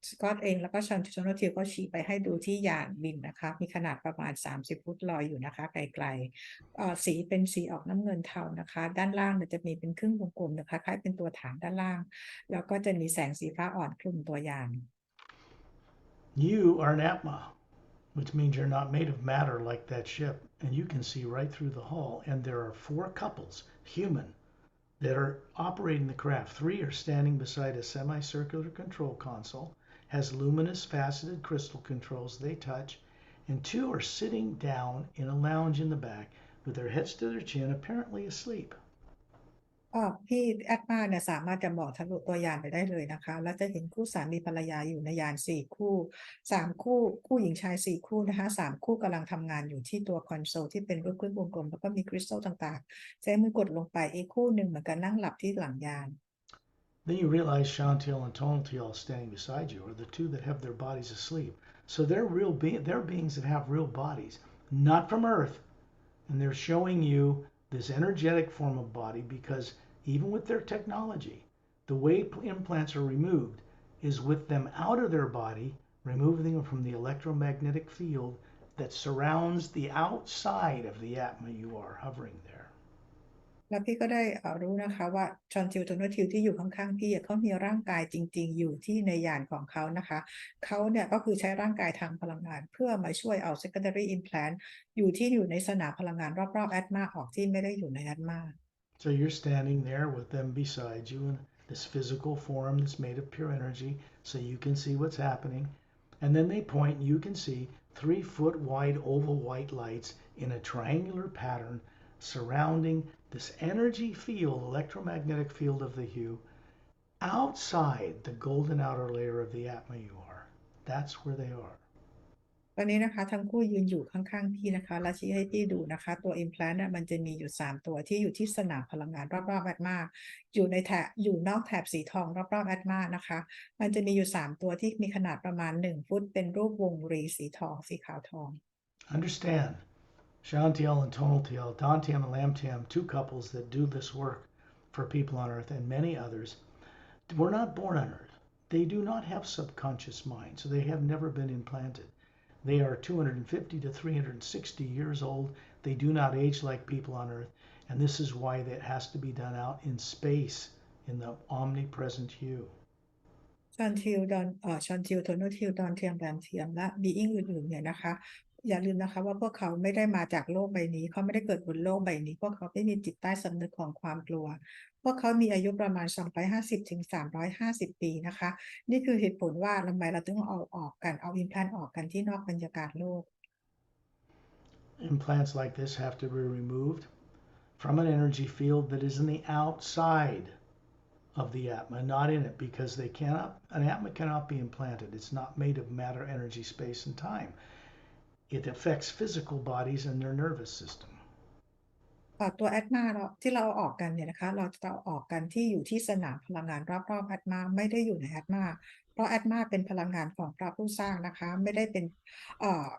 สกอตเองแล้วก็ชอนโนทิลก็ชี้ไปให้ดูที่ยานบินนะคะมีขนาดประมาณ30ฟุตลอยอยู่นะคะไกลๆสีเป็นสีออกน้ำเงินเทานะคะด้านล่างเนี่ยจะมีเป็นครึ่งวงกลมนะคะคล้ายเป็นตัวฐานด้านล่างแล้วก็จะมีแสงสีฟ้าอ่อนคลุมตัวยาน You are an Atma, which means you're not made of matter like that ship, and you can see right through the hull. And there are 4 couples, human, that are operating the craft. 3 are standing beside a semicircular control console, has luminous faceted crystal controls they touch, and 2 are sitting down in a lounge in the back with their heads to their chin, apparently asleep. พี่แอดมาเนี่ยสามารถจะมองทะลุตัวยานไปได้เลยนะคะแล้วจะเห็นคู่สามีภรรยาอยู่ในยาน4 คู่3 คู่คู่หญิงชาย4 คู่นะคะ3 คู่กำลังทำงานอยู่ที่ตัวคอนโซลที่เป็นรูปครึ่งวงกลมแล้วก็มีคริสตัลต่างๆใช้มือกดลงไปอีกคู่หนึ่งเหมือนกันนั่งหลับที่หลังยาน Then you realize Chantil and Tonatiel standing beside you are the 2 that have their bodies asleep. So they're beings that have real bodies, not from Earth. And they're showing you this energetic form of body because even with their technology, the way implants are removed is with them out of their body, removing them from the electromagnetic field that surrounds the outside of the Atma you are hovering there. แล้วพี่ก็ได้รู้นะคะว่าชอนทิลโทโนทิลที่อยู่ข้างๆพี่เขามีร่างกายจริงๆอยู่ที่ในยานของเขานะคะเขาเนี่ยก็คือใช้ร่างกายทางพลังงานเพื่อมาช่วยเอา secondary implant อยู่ในสนามพลังงานรอบๆแอตมาออกที่ไม่ได้อยู่ในแอตมา So you're standing there with them beside you in this physical form that's made of pure energy so you can see what's happening. And then they point and you can see 3-foot wide oval white lights in a triangular pattern surrounding this energy field, electromagnetic field of the hue, outside the golden outer layer of the Atma you are. That's where they are. ตอนนี้นะคะทั้งคู่ยืนอยู่ข้างๆพี่นะคะและชี้ให้พี่ดูนะคะตัว implant เนี่ยมันจะมีอยู่3 ตัวที่อยู่ที่สนามพลังงานรอบๆแอตมาอยู่นอกแถบสีทองรอบๆแอตมานะคะมันจะมีอยู่3 ตัวที่มีขนาดประมาณ1 ฟุตเป็นรูปวงรีสีทองสีขาวทอง Understand, Shantiel and Tonaltiel, Dantiam and Lamtiam, 2 couples that do this work for people on Earth and many others, were not born on Earth. They do not have subconscious mind, so they have never been implanted. They are 250 to 360 years old. They do not age like people on Earth, and this is why that has to be done out in space in the omnipresent hue. ชอนทิลโทโนทิลดอนเทียมแรมเทียมและบีอิงอื่นๆเนี่ยนะคะอย่าลืมนะคะว่าพวกเขาไม่ได้มาจากโลกใบนี้เขาไม่ได้เกิดบนโลกใบนี้พวกเขาไม่มีจิตใต้สำนึกของความกลัวพวกเขามีอายุประมาณ250ถึง350 ปีนะคะนี่คือเหตุผลว่าทำไมเราต้องเอาออกกันเอาอิมแพลนต์ออกกันที่นอกบรรยากาศโลก Implants like this have to be removed from an energy field that is in the outside of the Atma, not in it, because an Atma cannot be implanted. It's not made of matter, energy, space, and time. It affects physical bodies and their nervous system. ตัวแอตมาที่เราออกกันเนี่ยนะคะเราจะออกกันที่อยู่ที่สนามพลังงานรอบๆแอตมาไม่ได้อยู่ในแอตมาเพราะแอตมาเป็นพลังงานของพระผู้สร้างนะคะไม่ได้เป็น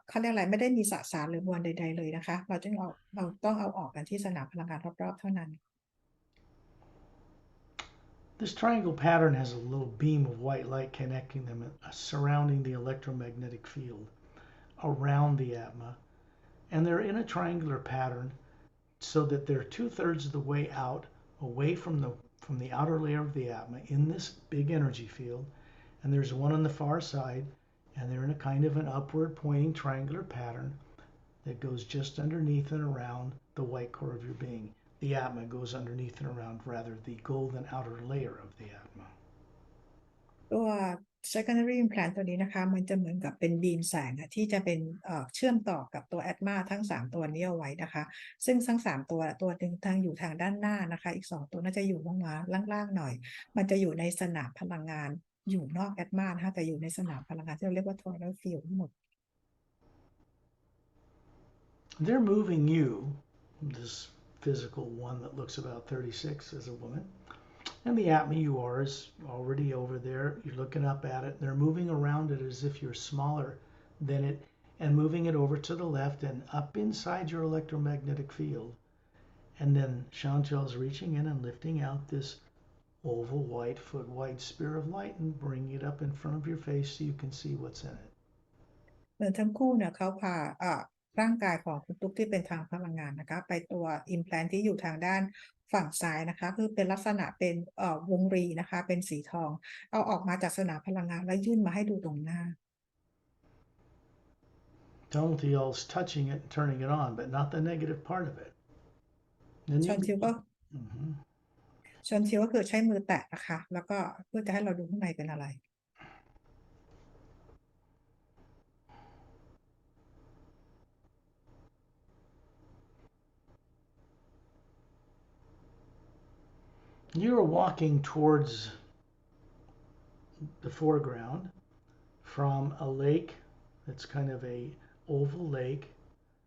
เขาเรียกอะไรไม่ได้มีสสารหรือมวลใดๆเลยนะคะเราต้องเอาออกกันที่สนามพลังงานรอบๆเท่านั้น This triangle pattern has a little beam of white light connecting them, surrounding the electromagnetic field around the Atma, and they're in a triangular pattern so that they're 2/3 of the way out, away from the outer layer of the Atma in this big energy field, and there's one on the far side, and they're in a kind of an upward pointing triangular pattern that goes just underneath and around the white core of your being. The Atma goes underneath and around, rather, the golden outer layer of the Atma. ตัว secondary implant ตัวนี้นะคะมันจะเหมือนกับเป็นบีมแสงที่จะเป็นเชื่อมต่อกับตัว Atma ทั้ง3 ตัวนี้เอาไว้นะคะซึ่งทั้ง3 ตัวหนึ่งทางอยู่ทางด้านหน้านะคะอีก2 ตัวน่าจะอยู่ล่างๆหน่อยมันจะอยู่ในสนามพลังงานอยู่นอก Atma นะคะแต่อยู่ในสนามพลังงานที่เราเรียกว่า toroidal field ทั้งหมด They're moving you, this physical one that looks about 36 as a woman, and the Atma you are is already over there. You're looking up at it. They're moving around it as if you're smaller than it and moving it over to the left and up inside your electromagnetic field. And then Chantel's reaching in and lifting out this oval white foot white sphere of light and bring it up in front of your face so you can see what's in it. เหมือนทั้งคู่เนี่ยเขาพาร่างกายของคุณตุ๊กที่เป็นทางพลังงานนะคะไปตัว implant ที่อยู่ทางด้านฝั่งซ้ายนะคะคือเป็นลักษณะเป็นวงรีนะคะเป็นสีทองเอาออกมาจากสนามพลังงานแล้วยื่นมาให้ดูตรงหน้า Tongue is touching it and turning it on, but not the negative part of it. ชอนทิวก็ชอนทิวก็คือใช้มือแตะนะคะแล้วก็เพื่อจะให้เราดูข้างในเป็นอะไร You're walking towards the foreground from a lake that's kind of a oval lake,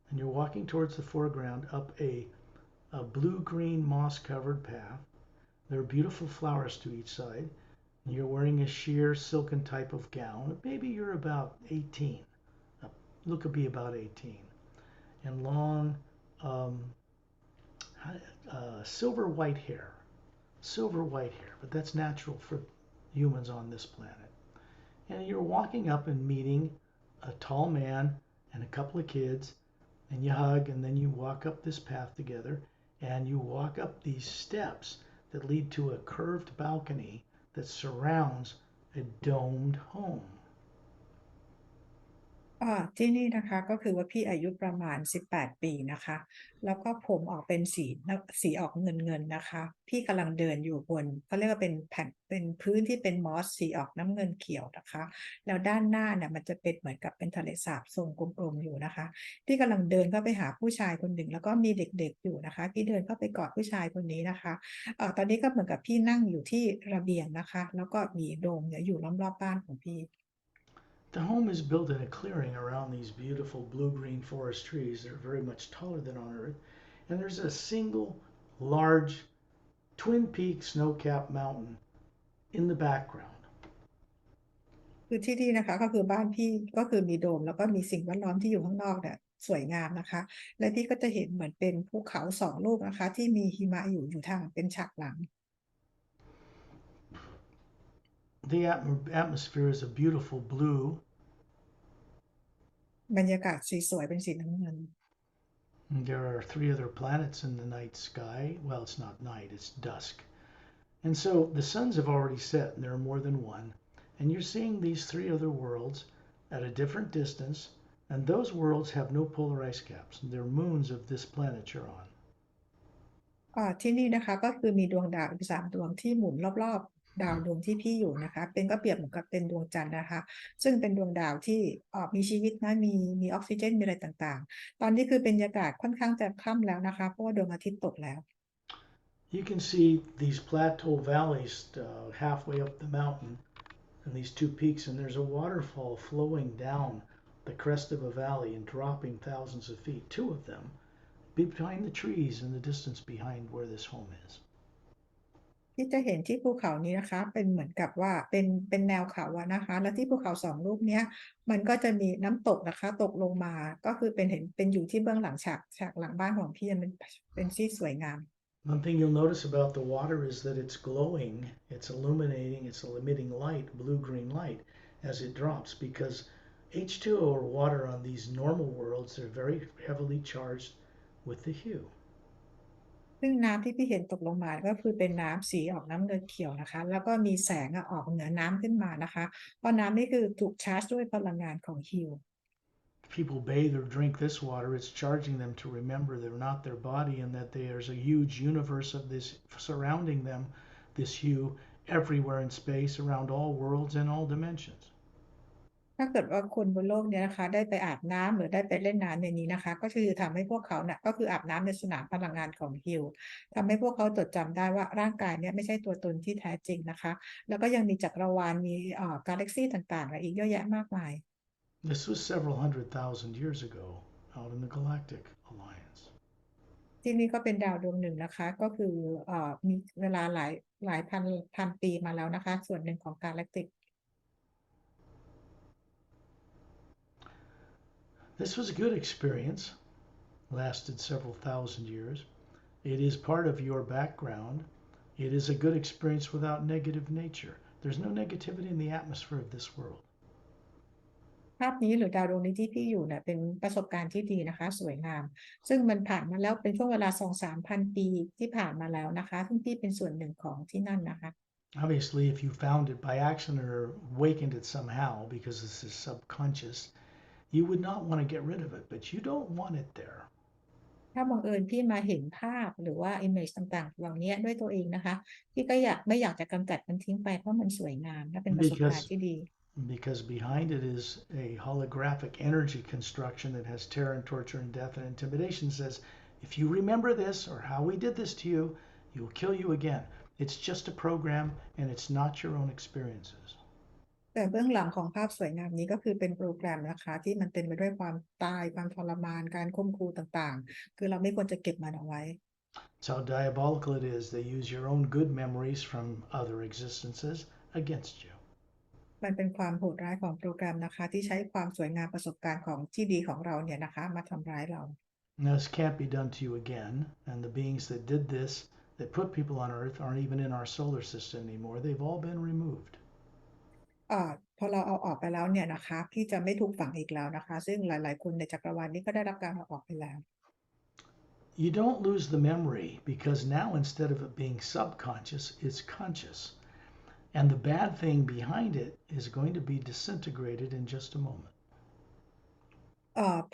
and you're walking towards the foreground up a blue-green moss-covered path. There are beautiful flowers to each side. And you're wearing a sheer silken type of gown. Maybe you're about 18. Look to be about 18. And long silver white hair. Silver white hair, but that's natural for humans on this planet. And you're walking up and meeting a tall man and a couple of kids, and you hug, and then you walk up this path together, and you walk up these steps that lead to a curved balcony that surrounds a domed home. ที่นี่นะคะก็คือว่าพี่อายุประมาณ18ปีนะคะแล้วก็ผมออกเป็นสีออกเงินนะคะพี่กำลังเดินอยู่บนเขาเรียกว่าเป็นแผ่นเป็นพื้นที่เป็นมอสสีออกน้ำเงินเขียวนะคะแล้วด้านหน้าเนี่ยมันจะเป็นเหมือนกับเป็นทะเลสาบทรงกลมๆอยู่นะคะพี่กำลังเดินเข้าไปหาผู้ชายคนหนึ่งแล้วก็มีเด็กๆอยู่นะคะพี่เดินเข้าไปกอดผู้ชายคนนี้นะคะตอนนี้ก็เหมือนกับพี่นั่งอยู่ที่ระเบียงนะคะแล้วก็มีโดมเนี่ยอยู่รอบๆบ้านของพี่ The home is built in a clearing around these beautiful blue-green forest trees. They're very much taller than on Earth. And there's a single large Twin Peaks snow-capped mountain in the background. คือที่นี่นะคะก็คือบ้านพี่ก็คือมีโดมแล้วก็มีสิ่งแวดล้อมที่อยู่ข้างนอกเนี่ยสวยงามนะคะและพี่ก็จะเห็นเหมือนเป็นภูเขา2 ลูกนะคะที่มีหิมะอยู่ทางเป็นฉากหลัง The atmosphere is a beautiful blue. บรรยากาศสีสวยเป็นสีน้ำเงิน There are 3 other planets in the night sky. Well, it's not night, it's dusk. And so the suns have already set, and there are more than one. And you're seeing these 3 other worlds at a different distance, and those worlds have no polar ice caps. They're moons of this planet you're on. ที่นี่นะคะก็คือมีดวงดาวอีก3 ดวงที่หมุนรอบๆดาวดวงที่พี่อยู่นะคะเป็นก็เปรียบเหมือนกับเป็นดวงจันทร์นะคะซึ่งเป็นดวงดาวที่มีชีวิตนะมีออกซิเจนมีอะไรต่างๆตอนนี้คือบรรยากาศค่อนข้างจะค่ำแล้วนะคะเพราะว่าดวงอาทิตย์ตกแล้ว You can see these plateau valleys halfway up the mountain and these 2 peaks, and there's a waterfall flowing down the crest of a valley and dropping thousands of feet, 2 of them behind the trees in the distance behind where this home is. ที่จะเห็นที่ภูเขานี้นะคะเป็นเหมือนกับว่าเป็นแนวเขาอะนะคะแล้วที่ภูเขา2 ลูกเนี้ยมันก็จะมีน้ำตกนะคะตกลงมาก็คือเป็นอยู่ที่เบื้องหลังฉากหลังบ้านของพี่มันเป็นที่สวยงาม One thing you'll notice about the water is that it's glowing, it's illuminating, it's emitting light, blue-green light, as it drops, because H2O or water on these normal worlds are very heavily charged with the hue. ซึ่งน้ำที่พี่เห็นตกลงมาก็คือเป็นน้ำสีออกน้ำเงินเขียวนะคะแล้วก็มีแสงออกเหนือน้ำขึ้นมานะคะเพราะน้ำนี่คือถูกชาร์จด้วยพลังงานของฮิว People bathe or drink this water, it's charging them to remember they're not their body and that there's a huge universe of this surrounding them, this hue everywhere in space, around all worlds and all dimensions. ถ้าเกิดว่าคนบนโลกนี้นะคะได้ไปอาบน้ำหรือได้ไปเล่นน้ำในนี้นะคะก็คือทำให้พวกเขาเนี่ยก็คืออาบน้ำในสนามพลังงานของฮิลทำให้พวกเขาจดจำได้ว่าร่างกายเนี่ยไม่ใช่ตัวตนที่แท้จริงนะคะแล้วก็ยังมีจักรวาลมีกาแล็กซี่ต่างๆอีกเยอะแยะมากมาย This was several 100,000 years ago out in the Galactic Alliance. ที่นี่ก็เป็นดาวดวงหนึ่งนะคะก็คือมีเวลาหลายพันปีมาแล้วนะคะส่วนหนึ่งของกาแล็กติก This was a good experience, lasted several thousand years. It is part of your background It is a good experience without negative nature. There's no negativity in the atmosphere of this world. ภาพนี้หรือดาวดวงนี้ที่พี่อยู่เนี่ยเป็นประสบการณ์ที่ดีนะคะสวยงามซึ่งมันผ่านมาแล้วเป็นช่วงเวลา 2-3 พันปีที่ผ่านมาแล้วนะคะซึ่งพี่เป็นส่วนหนึ่งของที่นั่นนะคะ Obviously, if you found it by accident or awakened it somehow because this is subconscious, you would not want to get rid of it, but you don't want it there. ถ้าบังเอิญพี่มาเห็นภาพหรือว่า image ต่างๆเหล่านี้ด้วยตัวเองนะคะพี่ก็ไม่อยากจะกำจัดมันทิ้งไปเพราะมันสวยงามและเป็นประสบการณ์ที่ดี Because behind it is a holographic energy construction that has terror and torture and death and intimidation says, if you remember this or how we did this to you, we will kill you again. It's just a program and it's not your own experiences. แต่เบื้องหลังของภาพสวยงามนี้ก็คือเป็นโปรแกรมนะคะที่มันเต็มไปด้วยความตายความทรมานการข่มขู่ต่างๆคือเราไม่ควรจะเก็บมันเอาไว้ It's how diabolical it is. They use your own good memories from other existences against you. มันเป็นความโหดร้ายของโปรแกรมนะคะที่ใช้ความสวยงามประสบการณ์ของที่ดีของเราเนี่ยนะคะมาทำร้ายเรา Now, this can't be done to you again, and the beings that did this, that put people on Earth, aren't even in our solar system anymore. They've all been removed. พอเราเอาออกไปแล้วเนี่ยนะคะพี่จะไม่ถูกฝังอีกแล้วนะคะซึ่งหลายๆคนในจักรวาลนี้ก็ได้รับการเอาออกไปแล้ว You don't lose the memory because now instead of it being subconscious, it's conscious. And the bad thing behind it is going to be disintegrated in just a moment.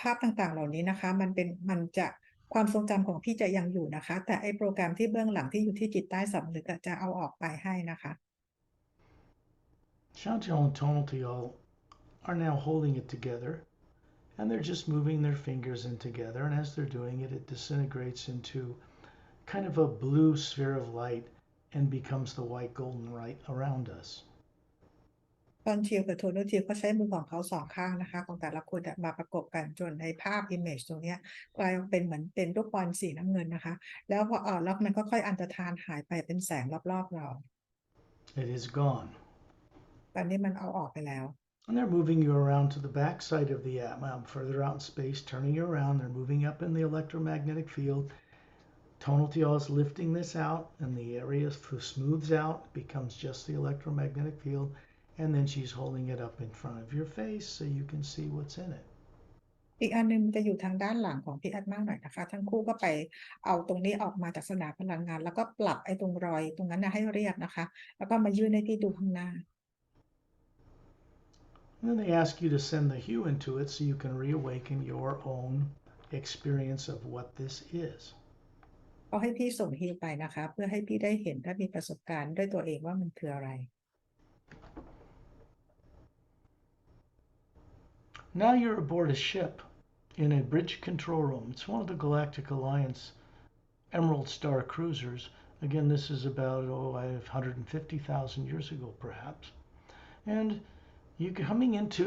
ภาพต่างๆเหล่านี้นะคะมันจะความทรงจำของพี่จะยังอยู่นะคะแต่ไอ้โปรแกรมที่เบื้องหลังที่อยู่ที่จิตใต้สำนึกจะเอาออกไปให้นะคะ Chantal and Tonaltial are now holding it together, and they're just moving their fingers in together, and as they're doing it, it disintegrates into kind of a blue sphere of light and becomes the white golden light around us. ตอนทิวกับโทนทิวก็ใช้มือของเขาสองข้างนะคะของแต่ละคนมาประกบกันจนในภาพ image ตรงนี้กลายเป็นเหมือนเป็นลูกบอลสีน้ำเงินนะคะแล้วพอแล้วมันก็ค่อยอันตรธานหายไปเป็นแสงรอบๆเรา It is gone. ตอนนี้มันเอาออกไปแล้ว And they're moving you around to the back side of the Atma, further out in space, turning you around. They're moving up in the electromagnetic field. Tonaltial is lifting this out, and the area smooths out, becomes just the electromagnetic field, and then she's holding it up in front of your face so you can see what's in it. อีกอันนึงจะอยู่ทางด้านหลังของพี่แอดมากหน่อยนะคะทั้งคู่ก็ไปเอาตรงนี้ออกมาจากสนามพลังงานแล้วก็ปรับไอ้ตรงรอยตรงนั้นให้เรียบนะคะแล้วก็มายื่นให้พี่ดูข้างหน้า And then they ask you to send the hue into it so you can reawaken your own experience of what this is. ก็ให้พี่ส่งฮีลไปนะคะเพื่อให้พี่ได้เห็นและมีประสบการณ์ด้วยตัวเองว่ามันคืออะไร Now you're aboard a ship in a bridge control room. It's one of the Galactic Alliance Emerald Star cruisers. Again, this is about 150,000 years ago, perhaps. And you're coming into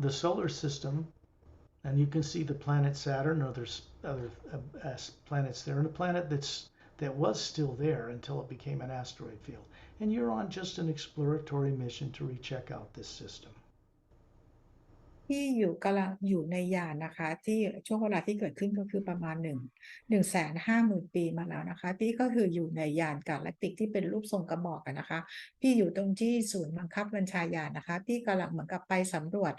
the solar system, and you can see the planet Saturn, or there's other planets there, and a planet that was still there until it became an asteroid field. And you're on just an exploratory mission to recheck out this system. ที่กำลังอยู่ในยานนะคะที่ช่วงเวลาที่เกิดขึ้นก็คือประมาณ150,000 ปีมาแล้วนะคะพี่ก็คืออยู่ในยานกาแล็กติกที่เป็นรูปทรงกระบอกนะคะพี่อยู่ตรงที่ศูนย์บังคับบัญชายานนะคะพี่กำลังเหมือนกับไปสำรวจ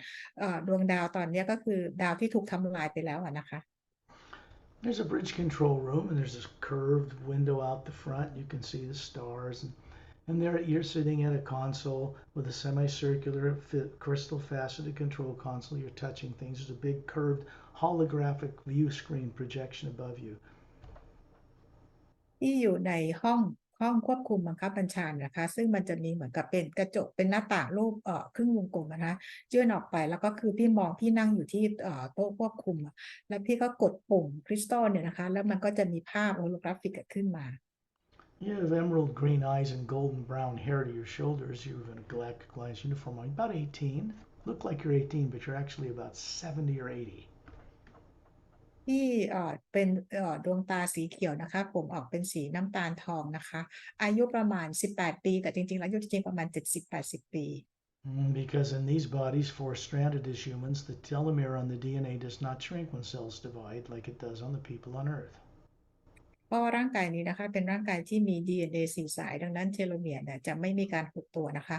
ดวงดาวตอนนี้ก็คือดาวที่ถูกทำลายไปแล้วนะคะ There's a bridge control room, and there's this curved window out the front. You can see the stars, and there you're sitting at a console with a semicircular crystal faceted control console. You're touching things. There's a big curved holographic view screen projection above you. ที่อยู่ในห้องควบคุมบังคับบัญชานะคะซึ่งมันจะมีเหมือนกับเป็นกระจกเป็นหน้าต่างรูปครึ่งวงกลมนะคะยื่นออกไปแล้วก็คือพี่นั่งอยู่ที่โต๊ะควบคุมแล้วพี่ก็กดปุ่มคริสตัลเนี่ยนะคะแล้วมันก็จะมีภาพโฮโลกราฟิกขึ้นมา You have emerald green eyes and golden brown hair to your shoulders. You have a Galactic Alliance uniform on. About 18. Look like you're 18, but you're actually about 70 or 80. ที่เป็นดวงตาสีเขียวนะคะผมออกเป็นสีน้ำตาลทองนะคะอายุประมาณ18 ปีแต่จริงๆแล้วอายุจริงๆประมาณ70-80 ปี Because in these bodies, four-stranded as humans, the telomere on the DNA does not shrink when cells divide like it does on the people on Earth. เพราะว่าร่างกายนี้นะคะเป็นร่างกายที่มี DNA 4 สายดังนั้นเทโลเมียร์เนี่ยจะไม่มีการหดตัวนะคะ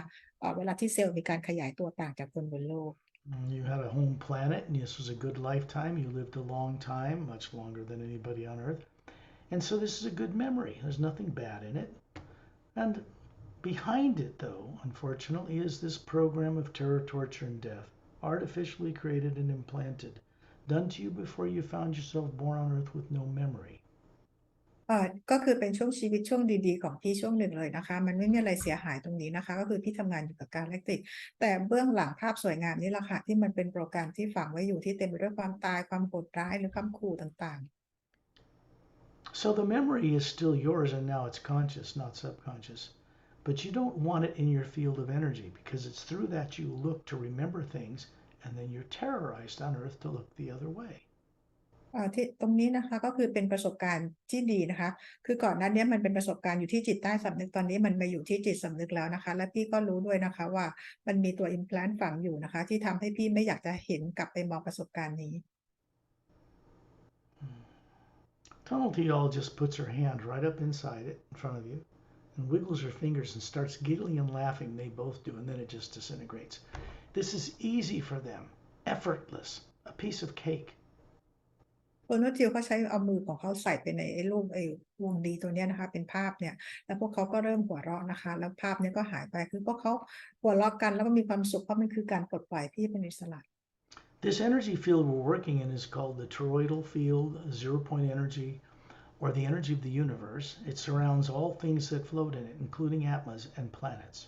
เวลาที่เซลล์มีการขยายตัวต่างจากคนบนโลก You had a home planet, and this was a good lifetime. You lived a long time, much longer than anybody on Earth. And so this is a good memory. There's nothing bad in it. And behind it, though, unfortunately, is this program of terror, torture, and death, artificially created and implanted, done to you before you found yourself born on Earth with no memory. ก็คือเป็นช่วงชีวิตช่วงดีๆของพี่ช่วงหนึ่งเลยนะคะมันไม่มีอะไรเสียหายตรงนี้นะคะก็คือพี่ทำงานอยู่กับการแลกติกแต่เบื้องหลังภาพสวยงามนี่แหละค่ะที่มันเป็นโปรแกรมที่ฝังไว้อยู่ที่เต็มไปด้วยความตายความโหดร้ายหรือคำขู่ต่างๆ So the memory is still yours, and now it's conscious, not subconscious. But you don't want it in your field of energy because it's through that you look to remember things, and then you're terrorized on Earth to look the other way. ที่ตรงนี้นะคะก็คือเป็นประสบการณ์ที่ดีนะคะคือก่อนหน้านี้มันเป็นประสบการณ์อยู่ที่จิตใต้สำนึกตอนนี้มันมาอยู่ที่จิตสำนึกแล้วนะคะและพี่ก็รู้ด้วยนะคะว่ามันมีตัว implant ฝังอยู่นะคะที่ทำให้พี่ไม่อยากจะเห็นกลับไปมองประสบการณ์นี้ Tunnel just puts her hand right up inside it in front of you and wiggles her fingers and starts giggling and laughing. They both do, and then it just disintegrates. This is easy for them, effortless, a piece of cake. คนว่าทิวเขาใช้เอามือของเขาใส่ไปในไอ้รูปไอ้วงดีตัวเนี้ยนะคะเป็นภาพเนี่ยแล้วพวกเขาก็เริ่มหัวเราะนะคะแล้วภาพเนี้ยก็หายไปคือพวกเขาหัวเราะกันแล้วก็มีความสุขเพราะมันคือการปลดปล่อยที่เป็นอิสระ This energy field we're working in is called the toroidal field, zero point energy, or the energy of the universe. It surrounds all things that float in it, including Atmas and planets.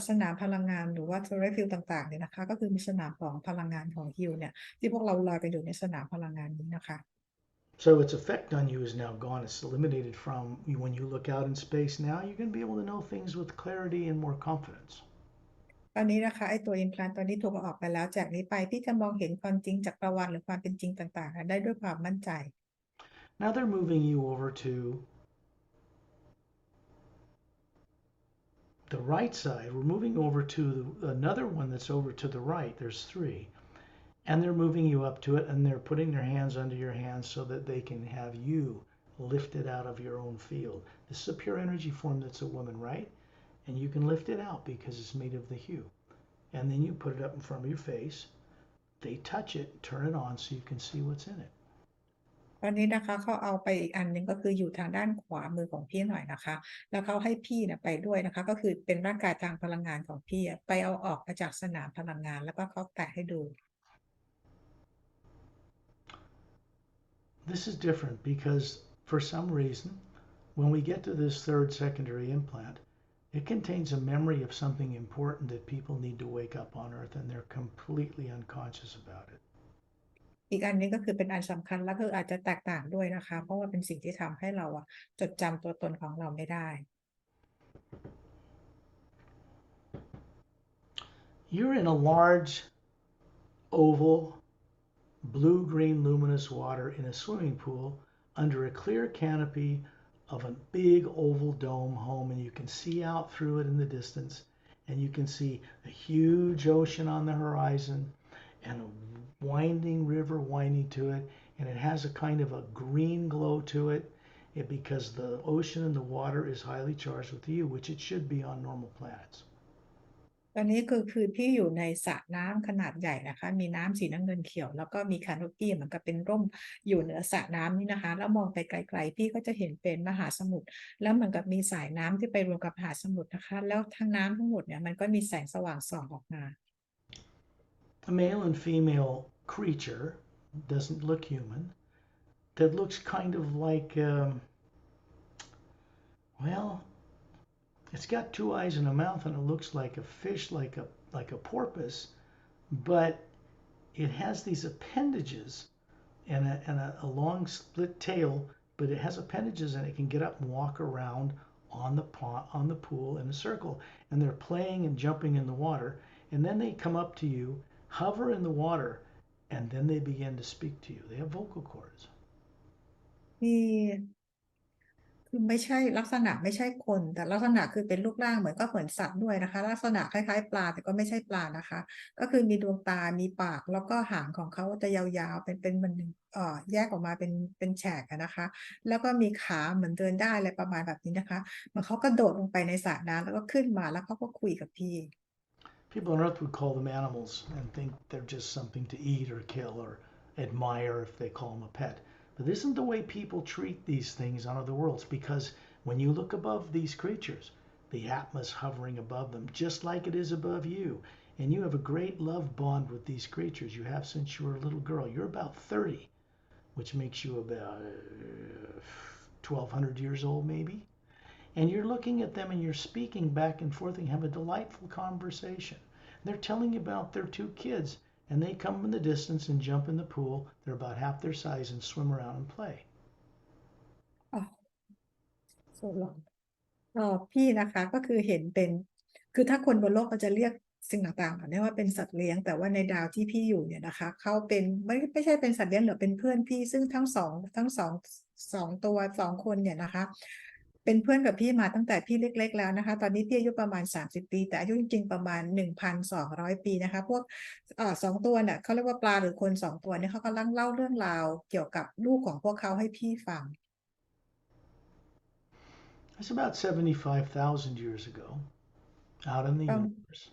สนามพลังงานหรือว่า Torus Field ต่างๆเนี่ยนะคะก็คือมีสนามของพลังงานของฮิวเนี่ยที่พวกเราลอยไปอยู่ในสนามพลังงานนี้นะคะ So its effect on you is now gone. It's eliminated from when you look out in space now, you're going to be able to know things with clarity and more confidence. ตอนนี้นะคะไอ้ตัว implant ตอนนี้ถูกเอาออกไปแล้วจากนี้ไปพี่จะมองเห็นความจริงจักรวาลหรือความเป็นจริงต่างๆได้ด้วยความมั่นใจ Now they're moving you over to the right side. We're moving over to another one that's over to the right. There's three. And they're moving you up to it, and they're putting their hands under your hands so that they can have you lifted out of your own field. This is a pure energy form that's a woman, right? And you can lift it out because it's made of the hue. And then you put it up in front of your face. They touch it, turn it on so you can see what's in it. ตอนนี้นะคะเขาเอาไปอีกอันหนึ่งก็คืออยู่ทางด้านขวามือของพี่หน่อยนะคะแล้วเขาให้พี่เนี่ยไปด้วยนะคะก็คือเป็นร่างกายทางพลังงานของพี่ไปเอาออกมาจากสนามพลังงานแล้วก็เขาแตะให้ดู This is different because for some reason, when we get to this third secondary implant, it contains a memory of something important that people need to wake up on Earth, and they're completely unconscious about it. อีกอันนี้ก็คือเป็นอันสำคัญและคืออาจจะแตกต่างด้วยนะคะเพราะว่าเป็นสิ่งที่ทำให้เราจดจำตัวตนของเราไม่ได้ You're in a large, oval, blue-green luminous water in a swimming pool under a clear canopy of a big oval dome home, and you can see out through it in the distance, and you can see a huge ocean on the horizon and a winding river winding to it, and it has a kind of a green glow to it, because the ocean and the water is highly charged with U, which it should be on normal planets. ตอนนี้คือพี่อยู่ในสระน้ำขนาดใหญ่นะคะมีน้ำสีน้ำเงินเขียวแล้วก็มีคานโนปี้เหมือนกับเป็นร่มอยู่เหนือสระน้ำนี่นะคะแล้วมองไปไกลๆพี่ก็จะเห็นเป็นมหาสมุทรแล้วเหมือนกับมีสายน้ำที่ไปรวมกับมหาสมุทรนะคะแล้วทั้งน้ำทั้งหมดเนี่ยมันก็มีแสงสว่างส่องออกมา A male and female creature doesn't look human. That looks kind of like, well, it's got two eyes and a mouth, and it looks like a fish, like a porpoise, but it has these appendages and a long split tail, but it has appendages and it can get up and walk around on the pool in a circle, and they're playing and jumping in the water, and then they come up to you, hover in the water, and then they begin to speak to you. They have vocal cords. ที่ คือไม่ใช่ลักษณะไม่ใช่คนแต่ลักษณะคือเป็นรูปร่างเหมือนก็เหมือนสัตว์ด้วยนะคะลักษณะคล้ายๆปลาแต่ก็ไม่ใช่ปลานะคะก็คือมีดวงตามีปากแล้วก็หางของเขาจะยาวๆเป็นมันแยกออกมาเป็นแฉกอะนะคะแล้วก็มีขาเหมือนเดินได้อะไรประมาณแบบนี้นะคะมันเขาก็โดดลงไปในสระน้ำแล้วก็ขึ้นมาแล้วเขาก็คุยกับพี่ People on Earth would call them animals and think they're just something to eat or kill or admire if they call them a pet. But this isn't the way people treat these things on other worlds because when you look above these creatures, the Atma's hovering above them just like it is above you. And you have a great love bond with these creatures. You have since you were a little girl. You're about 30, which makes you about 1,200 years old, maybe. And you're looking at them and you're speaking back and forth and have a delightful conversation. They're telling you about their two kids, and they come in the distance and jump in the pool. They're about half their size and swim around and play. อ๋อโซลอนพี่นะคะก็คือเห็นเป็นคือถ้าคนบนโลกเขาจะเรียกสิ่งต่างๆเหล่านี้ว่าเป็นสัตว์เลี้ยงแต่ว่าในดาวที่พี่อยู่เนี่ยนะคะเขาเป็นไม่ใช่เป็นสัตว์เลี้ยงหรือเป็นเพื่อนพี่ซึ่งทั้งสองตัวสองคนเนี่ยนะคะเป็นเพื่อนกับพี่มาตั้งแต่พี่เล็กๆแล้วนะคะตอนนี้พี่อายุประมาณ30 ปีแต่อายุจริงๆประมาณ1,200 ปีนะคะพวกสองตัวเนี่ยเขาเรียกว่าปลาหรือคนสองตัวเนี่ยเขากำลังเล่าเรื่องราวเกี่ยวกับลูกของพวกเขาให้พี่ฟัง It's about 75,000 years ago out in the universe.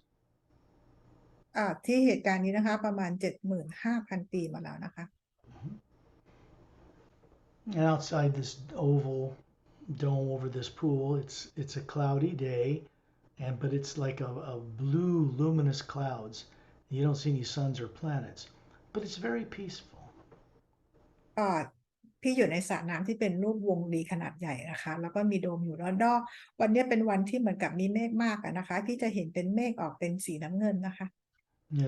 ที่เหตุการณ์นี้นะคะประมาณ75,000 ปีมาแล้วนะคะ And outside this oval dome over this pool, it's a cloudy day, but it's like a blue luminous clouds. You don't see any suns or planets, but it's very peaceful. พี่อยู่ในสระน้ำที่เป็นรูปวงรีขนาดใหญ่นะคะแล้วก็มีโดมอยู่รอบๆวันนี้เป็นวันที่เหมือนกับมีเมฆมากอะนะคะพี่จะเห็นเป็นเมฆออกเป็นสีน้ำเงินนะคะ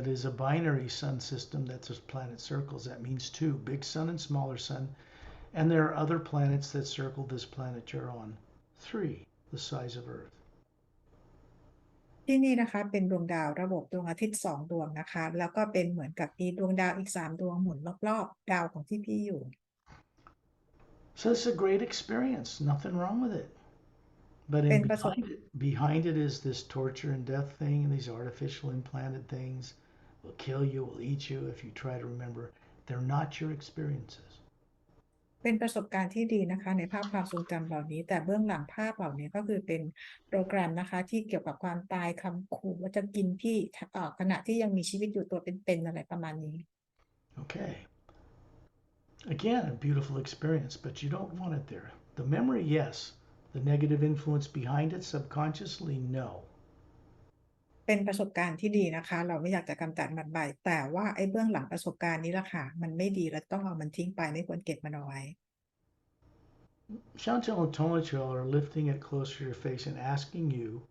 It is a binary sun system that's as planet circles. That means two, big sun and smaller sun. And there are other planets that circle this planet you're on. Three, the size of Earth. ที่นี่นะคะเป็นดวงดาวระบบดวงอาทิตย์2 ดวงนะคะแล้วก็เป็นเหมือนกับมีดวงดาวอีก3 ดวงหมุนรอบๆดาวของที่พี่อยู่ So it's a great experience. Nothing wrong with it. But เป็นประสบ behind it is this torture and death thing, and these artificial implanted things will kill you, will eat you if you try to remember. They're not your experiences. เป็นประสบการณ์ที่ดีนะคะในภาพความทรงจำเหล่านี้แต่เบื้องหลังภาพเหล่านี้ก็คือเป็นโปรแกรมนะคะที่เกี่ยวกับความตายคำขู่ว่าจะกินพี่ขณะที่ยังมีชีวิตอยู่ตัวเป็นๆอะไรประมาณนี้ Okay. Again, a beautiful experience, but you don't want it there. The memory, yes. The negative influence behind it, subconsciously, no. เป็นประสบการณ์ที่ดีนะคะเราไม่อยากจะกำจัดมันไปแต่ว่าไอ้เบื้องหลังประสบการณ์นี้ล่ะค่ะมันไม่ดีเราต้องเอามันทิ้งไปไม่ควรเก็บมันเอาไว้ Chantel and Tonachel are lifting it closer to your face and asking you.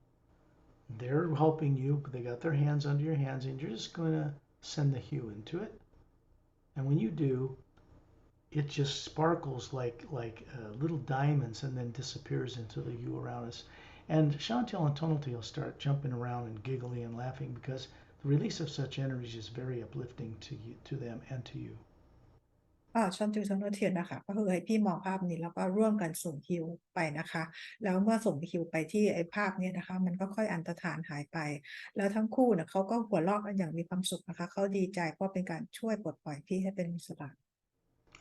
They're helping you. They got their hands under your hands, and you're just going to send the hue into it. And when you do, it just sparkles like little diamonds and then disappears into the hue around us. And Chantel and Tonalty will start jumping around and giggling and laughing because the release of such energy is very uplifting to you, to them, and to you. ช่อนจูซังโนเทียนนะคะก็คือให้พี่มองภาพนี้แล้วก็ร่วมกันส่งฮิวไปนะคะแล้วเมื่อส่งฮิวไปที่ไอ้ภาพนี้นะคะมันก็ค่อยอันตรธานหายไปแล้วทั้งคู่เนี่ยเขาก็หัวเราะกันอย่างมีความสุขนะคะเขาดีใจเพราะเป็นการช่วยปลดปล่อยพี่ให้เป็นอิสระ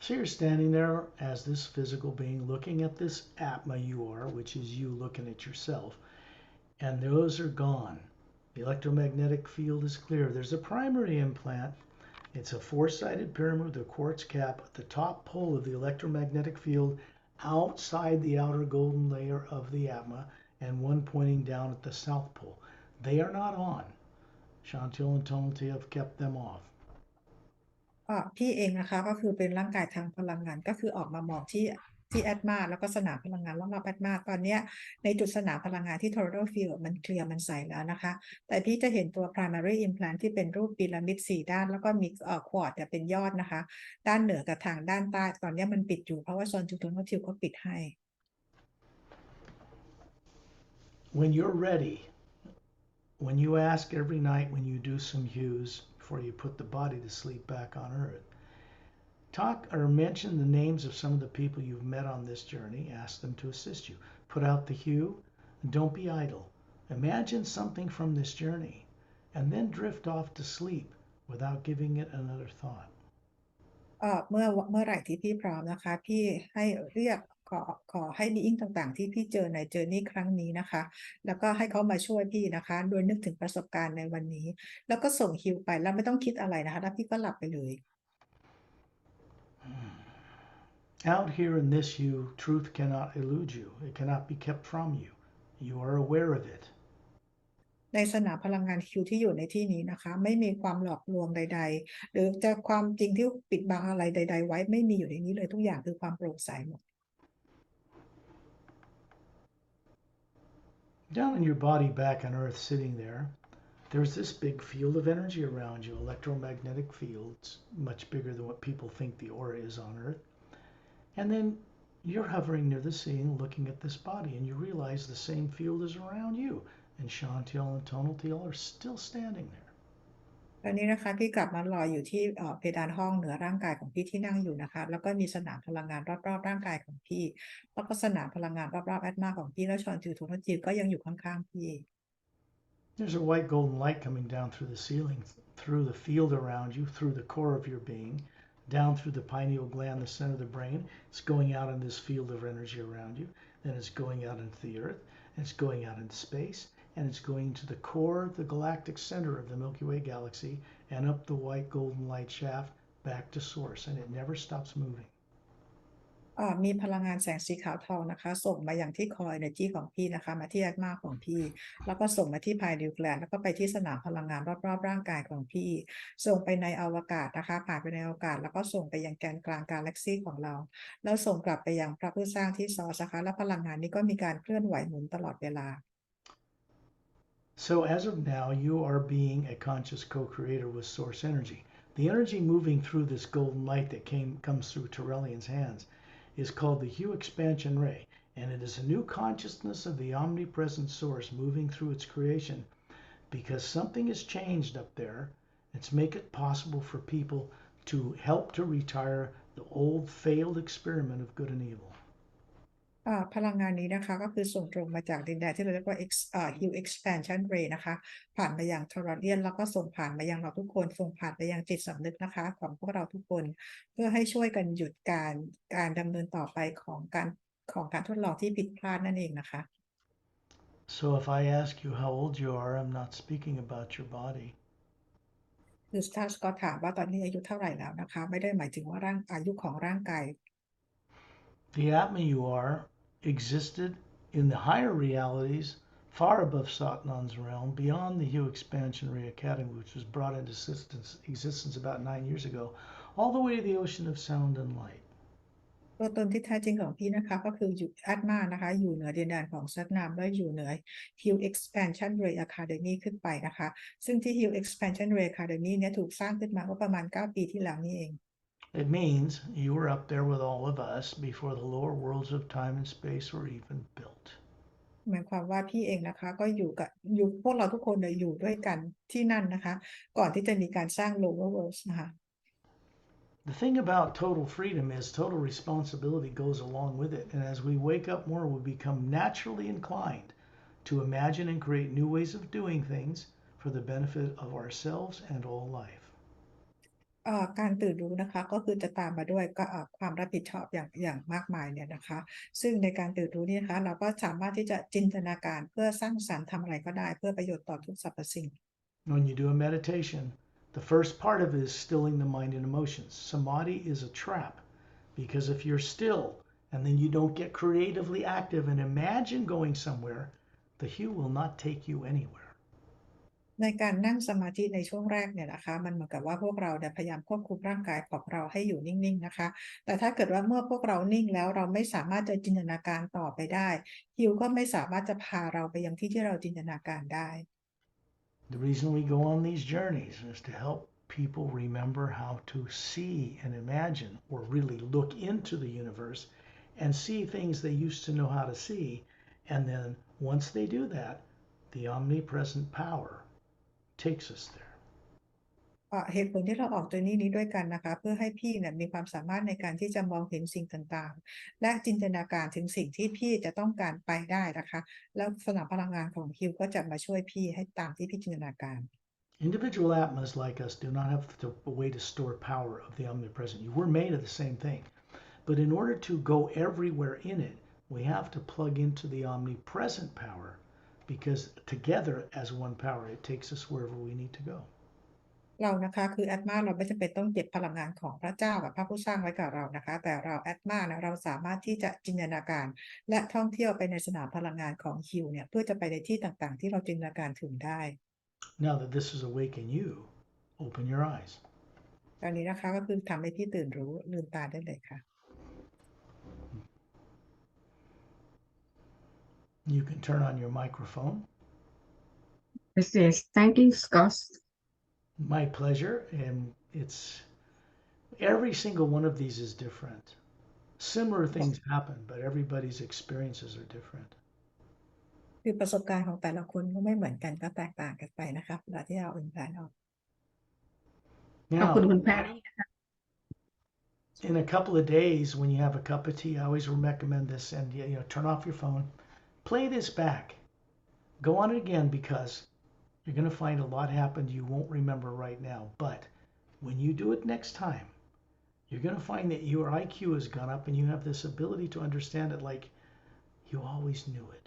So you're standing there as this physical being looking at this Atma you are, which is you looking at yourself, and those are gone. The electromagnetic field is clear. There's a primary implant. It's a four-sided pyramid with a quartz cap at the top pole of the electromagnetic field outside the outer golden layer of the Atma and one pointing down at the south pole. They are not on. Chantil and Tonalty have kept them off. พี่เองนะคะก็คือเป็นร่างกายทางพลังงานก็คือออกมามองที่แอดมาแล้วก็สนามพลังงานรอบๆแอดมาตอนนี้ในจุดสนามพลังงานที่ Total Field มันเคลียร์มันใสแล้วนะคะแต่พี่จะเห็นตัว Primary Implant ที่เป็นรูปพีระมิด4 ด้านแล้วก็มีควอร์ตเป็นยอดนะคะด้านเหนือกับทางด้านใต้ตอนนี้มันปิดอยู่เพราะว่าซอนจูโทนทิวก็ปิดให้ When you're ready, when you ask every night when you do some hues before you put the body to sleep back on Earth, Talk or mention the names of some of the people you've met on this journey. Ask them to assist you. Put out the hue. And don't be idle. Imagine something from this journey and then drift off to sleep without giving it another thought. เมื่อไหร่ที่พี่พร้อมนะคะพี่ให้เรียกขอขอให้บีอิงต่างๆที่พี่เจอในเจอร์นี่ครั้งนี้นะคะแล้วก็ให้เขามาช่วยพี่นะคะโดยนึกถึงประสบการณ์ในวันนี้แล้วก็ส่งฮิวไปแล้วไม่ต้องคิดอะไรนะคะแล้วพี่ก็หลับไปเลย Out here in this hue, truth cannot elude you. It cannot be kept from you. You are aware of it. ในสนามพลังงานคิวที่อยู่ในที่นี้นะคะไม่มีความหลอกลวงใดๆหรือจะความจริงที่ปิดบังอะไรใดๆไว้ไม่มีอยู่ในนี้เลยทุกอย่างคือความโปร่งใสหมด Down in your body back on Earth, sitting there, there's this big field of energy around you, electromagnetic fields, much bigger than what people think the aura is on Earth. And then you're hovering near the ceiling looking at this body, and you realize the same field is around you. And Chantel and Tonaltiel are still standing there. ตอนนี้นะคะพี่กลับมาลอยอยู่ที่เพดานห้องเหนือร่างกายของพี่ที่นั่งอยู่นะคะแล้วก็มีสนามพลังงานรอบๆร่างกายของพี่แล้วก็สนามพลังงานรอบๆแอตมาของพี่แล้วชอนจิวทูนจิวก็ยังอยู่ข้างๆพี่ There's a white golden light coming down through the ceiling, through the field around you, through the core of your being, down through the pineal gland, the center of the brain. It's going out in this field of energy around you. Then it's going out into the earth, and it's going out into space, and it's going to the core, the galactic center of the Milky Way galaxy, and up the white golden light shaft back to source, and it never stops moving. มีพลังงานแสงสีขาวทองนะคะส่งมาอย่างที่คอย energy ของพี่นะคะมาที่แอตมาของพี่แล้วก็ส่งมาที่พายดิวแกลนแล้วก็ไปที่สนามพลังงานรอบๆร่างกายของพี่ส่งไปในอวกาศนะคะผ่านไปในอวกาศแล้วก็ส่งไปยังแกนกลางกาแล็กซีของเราแล้วส่งกลับไปยังพระผู้สร้างที่ซอสนะคะและพลังงานนี้ก็มีการเคลื่อนไหวหมุนตลอดเวลา So as of now, you are being a conscious co-creator with source energy. The energy moving through this golden light that comes through Terrellian's hands is called the hue expansion ray, and it is a new consciousness of the omnipresent source moving through its creation because something has changed up there. It's make it possible for people to help to retire the old failed experiment of good and evil. พลังงานนี้นะคะก็คือส่งตรงมาจากดินแดนที่เราเรียกว่าhue expansion ray นะคะผ่านมายังทอร์เรียนแล้วก็ส่งผ่านมายังเราทุกคนส่งผ่านไปยังจิตสำนึกนะคะของพวกเราทุกคนเพื่อให้ช่วยกันหยุดการดำเนินต่อไปของการทดลองที่ผิดพลาดนั่นเองนะคะ So if I ask you how old you are, I'm not speaking about your body. คือถ้าสกอตถามว่าตอนนี้อายุเท่าไหร่แล้วนะคะไม่ได้หมายถึงว่าอายุของร่างกาย The Atma you are existed in the higher realities far above Satnam's realm, beyond the Hue Expansion Ray Academy, which was brought into existence about 9 years ago, all the way to the ocean of sound and light. ตัวตนที่แท้จริงของพี่นะคะก็คืออยู่แอตมานะคะอยู่เหนือดินแดนของซัตนามและอยู่เหนือ Hue Expansion Ray Academy ขึ้นไปนะคะซึ่งที่ Hue Expansion Ray Academy เนี่ยถูกสร้างขึ้นมาเมื่อประมาณ9 ปีที่แล้วนี่เอง It means you were up there with all of us before the lower worlds of time and space were even built. หมายความว่าพี่เองนะคะก็อยู่พวกเราทุกคนเลยอยู่ด้วยกันที่นั่นนะคะก่อนที่จะมีการสร้าง lower worlds นะคะ The thing about total freedom is total responsibility goes along with it. And as we wake up more, we become naturally inclined to imagine and create new ways of doing things for the benefit of ourselves and all life. การตื่นรู้นะคะก็คือจะตามมาด้วยความรับผิดชอบอย่างมากมายเนี่ยนะคะซึ่งในการตื่นรู้นี่นะคะเราก็สามารถที่จะจินตนาการเพื่อสร้างสรรค์ทำอะไรก็ได้เพื่อประโยชน์ต่อทุกสรรพสิ่ง When you do a meditation, the first part of it is stilling the mind and emotions. Samadhi is a trap because if you're still and then you don't get creatively active and imagine going somewhere, the hue will not take you anywhere. ในการนั่งสมาธิในช่วงแรกเนี่ยนะคะมันเหมือนกับว่าพวกเราเนี่ยพยายามควบคุมร่างกายของเราให้อยู่นิ่งๆนะคะแต่ถ้าเกิดว่าเมื่อพวกเรานิ่งแล้วเราไม่สามารถจะจินตนาการต่อไปได้ฮิวก็ไม่สามารถจะพาเราไปยังที่เราจินตนาการได้ The reason we go on these journeys is to help people remember how to see and imagine or really look into the universe and see things they used to know how to see. And then once they do that, the omnipresent power takes us there. เหตุผลที่เราออกตัวนี้ด้วยกันนะคะเพื่อให้พี่เนี่ยมีความสามารถในการที่จะมองเห็นสิ่งต่างๆและจินตนาการถึงสิ่งที่พี่จะต้องการไปได้นะคะแล้วสนามพลังงานของฮิวก็จะมาช่วยพี่ให้ตามที่พี่จินตนาการ Individual Atmas like us do not have a way to store power of the omnipresent. You were made of the same thing. But in order to go everywhere in it, we have to plug into the omnipresent power because together as one power, it takes us wherever we need to go. เรานะคะคือแอตมาเราไม่จำเป็นต้องเก็บพลังงานของพระเจ้ากับพระผู้สร้างไว้กับเรานะคะแต่เราแอตมานะเราสามารถที่จะจินตนาการและท่องเที่ยวไปในสนามพลังงานของฮิวเนี่ยเพื่อจะไปในที่ต่างๆที่เราจินตนาการถึงได้ Now that this is awake in you, open your eyes. ตอนนี้นะคะก็คือทำให้พี่ตื่นรู้ลืมตาได้เลยค่ะ You can turn on your microphone. Yes, thank you, Scott. My pleasure. And it's every single one of these is different. Similar things happen, but everybody's experiences are different. คือประสบการณ์ของแต่ละคนก็ไม่เหมือนกันก็แตกต่างกันไปนะคะเวลาที่เราอินพลานออก ขอบคุณ Now, คุณแพรรี่นะคะ in a couple of days, when you have a cup of tea, I always recommend this, and turn off your phone, play this back, go on it again because you're going to find a lot happened you won't remember right now. But when you do it next time, you're going to find that your IQ has gone up and you have this ability to understand it like you always knew it.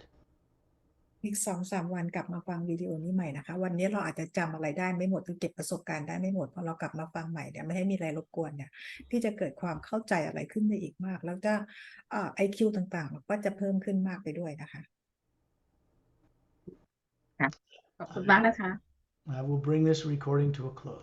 อีก2-3 วันกลับมาฟังวิดีโอนี้ใหม่นะคะวันนี้เราอาจจะจำอะไรได้ไม่หมดหรือเก็บประสบการณ์ได้ไม่หมดพอเรากลับมาฟังใหม่เนี่ยไม่ให้มีอะไรรบกวนเนี่ยพี่จะเกิดความเข้าใจอะไรขึ้นได้อีกมากแล้วก็IQ ต่างๆก็จะเพิ่มขึ้นมากไปด้วยนะคะ ขอบคุณมากนะคะ I will bring this recording to a close.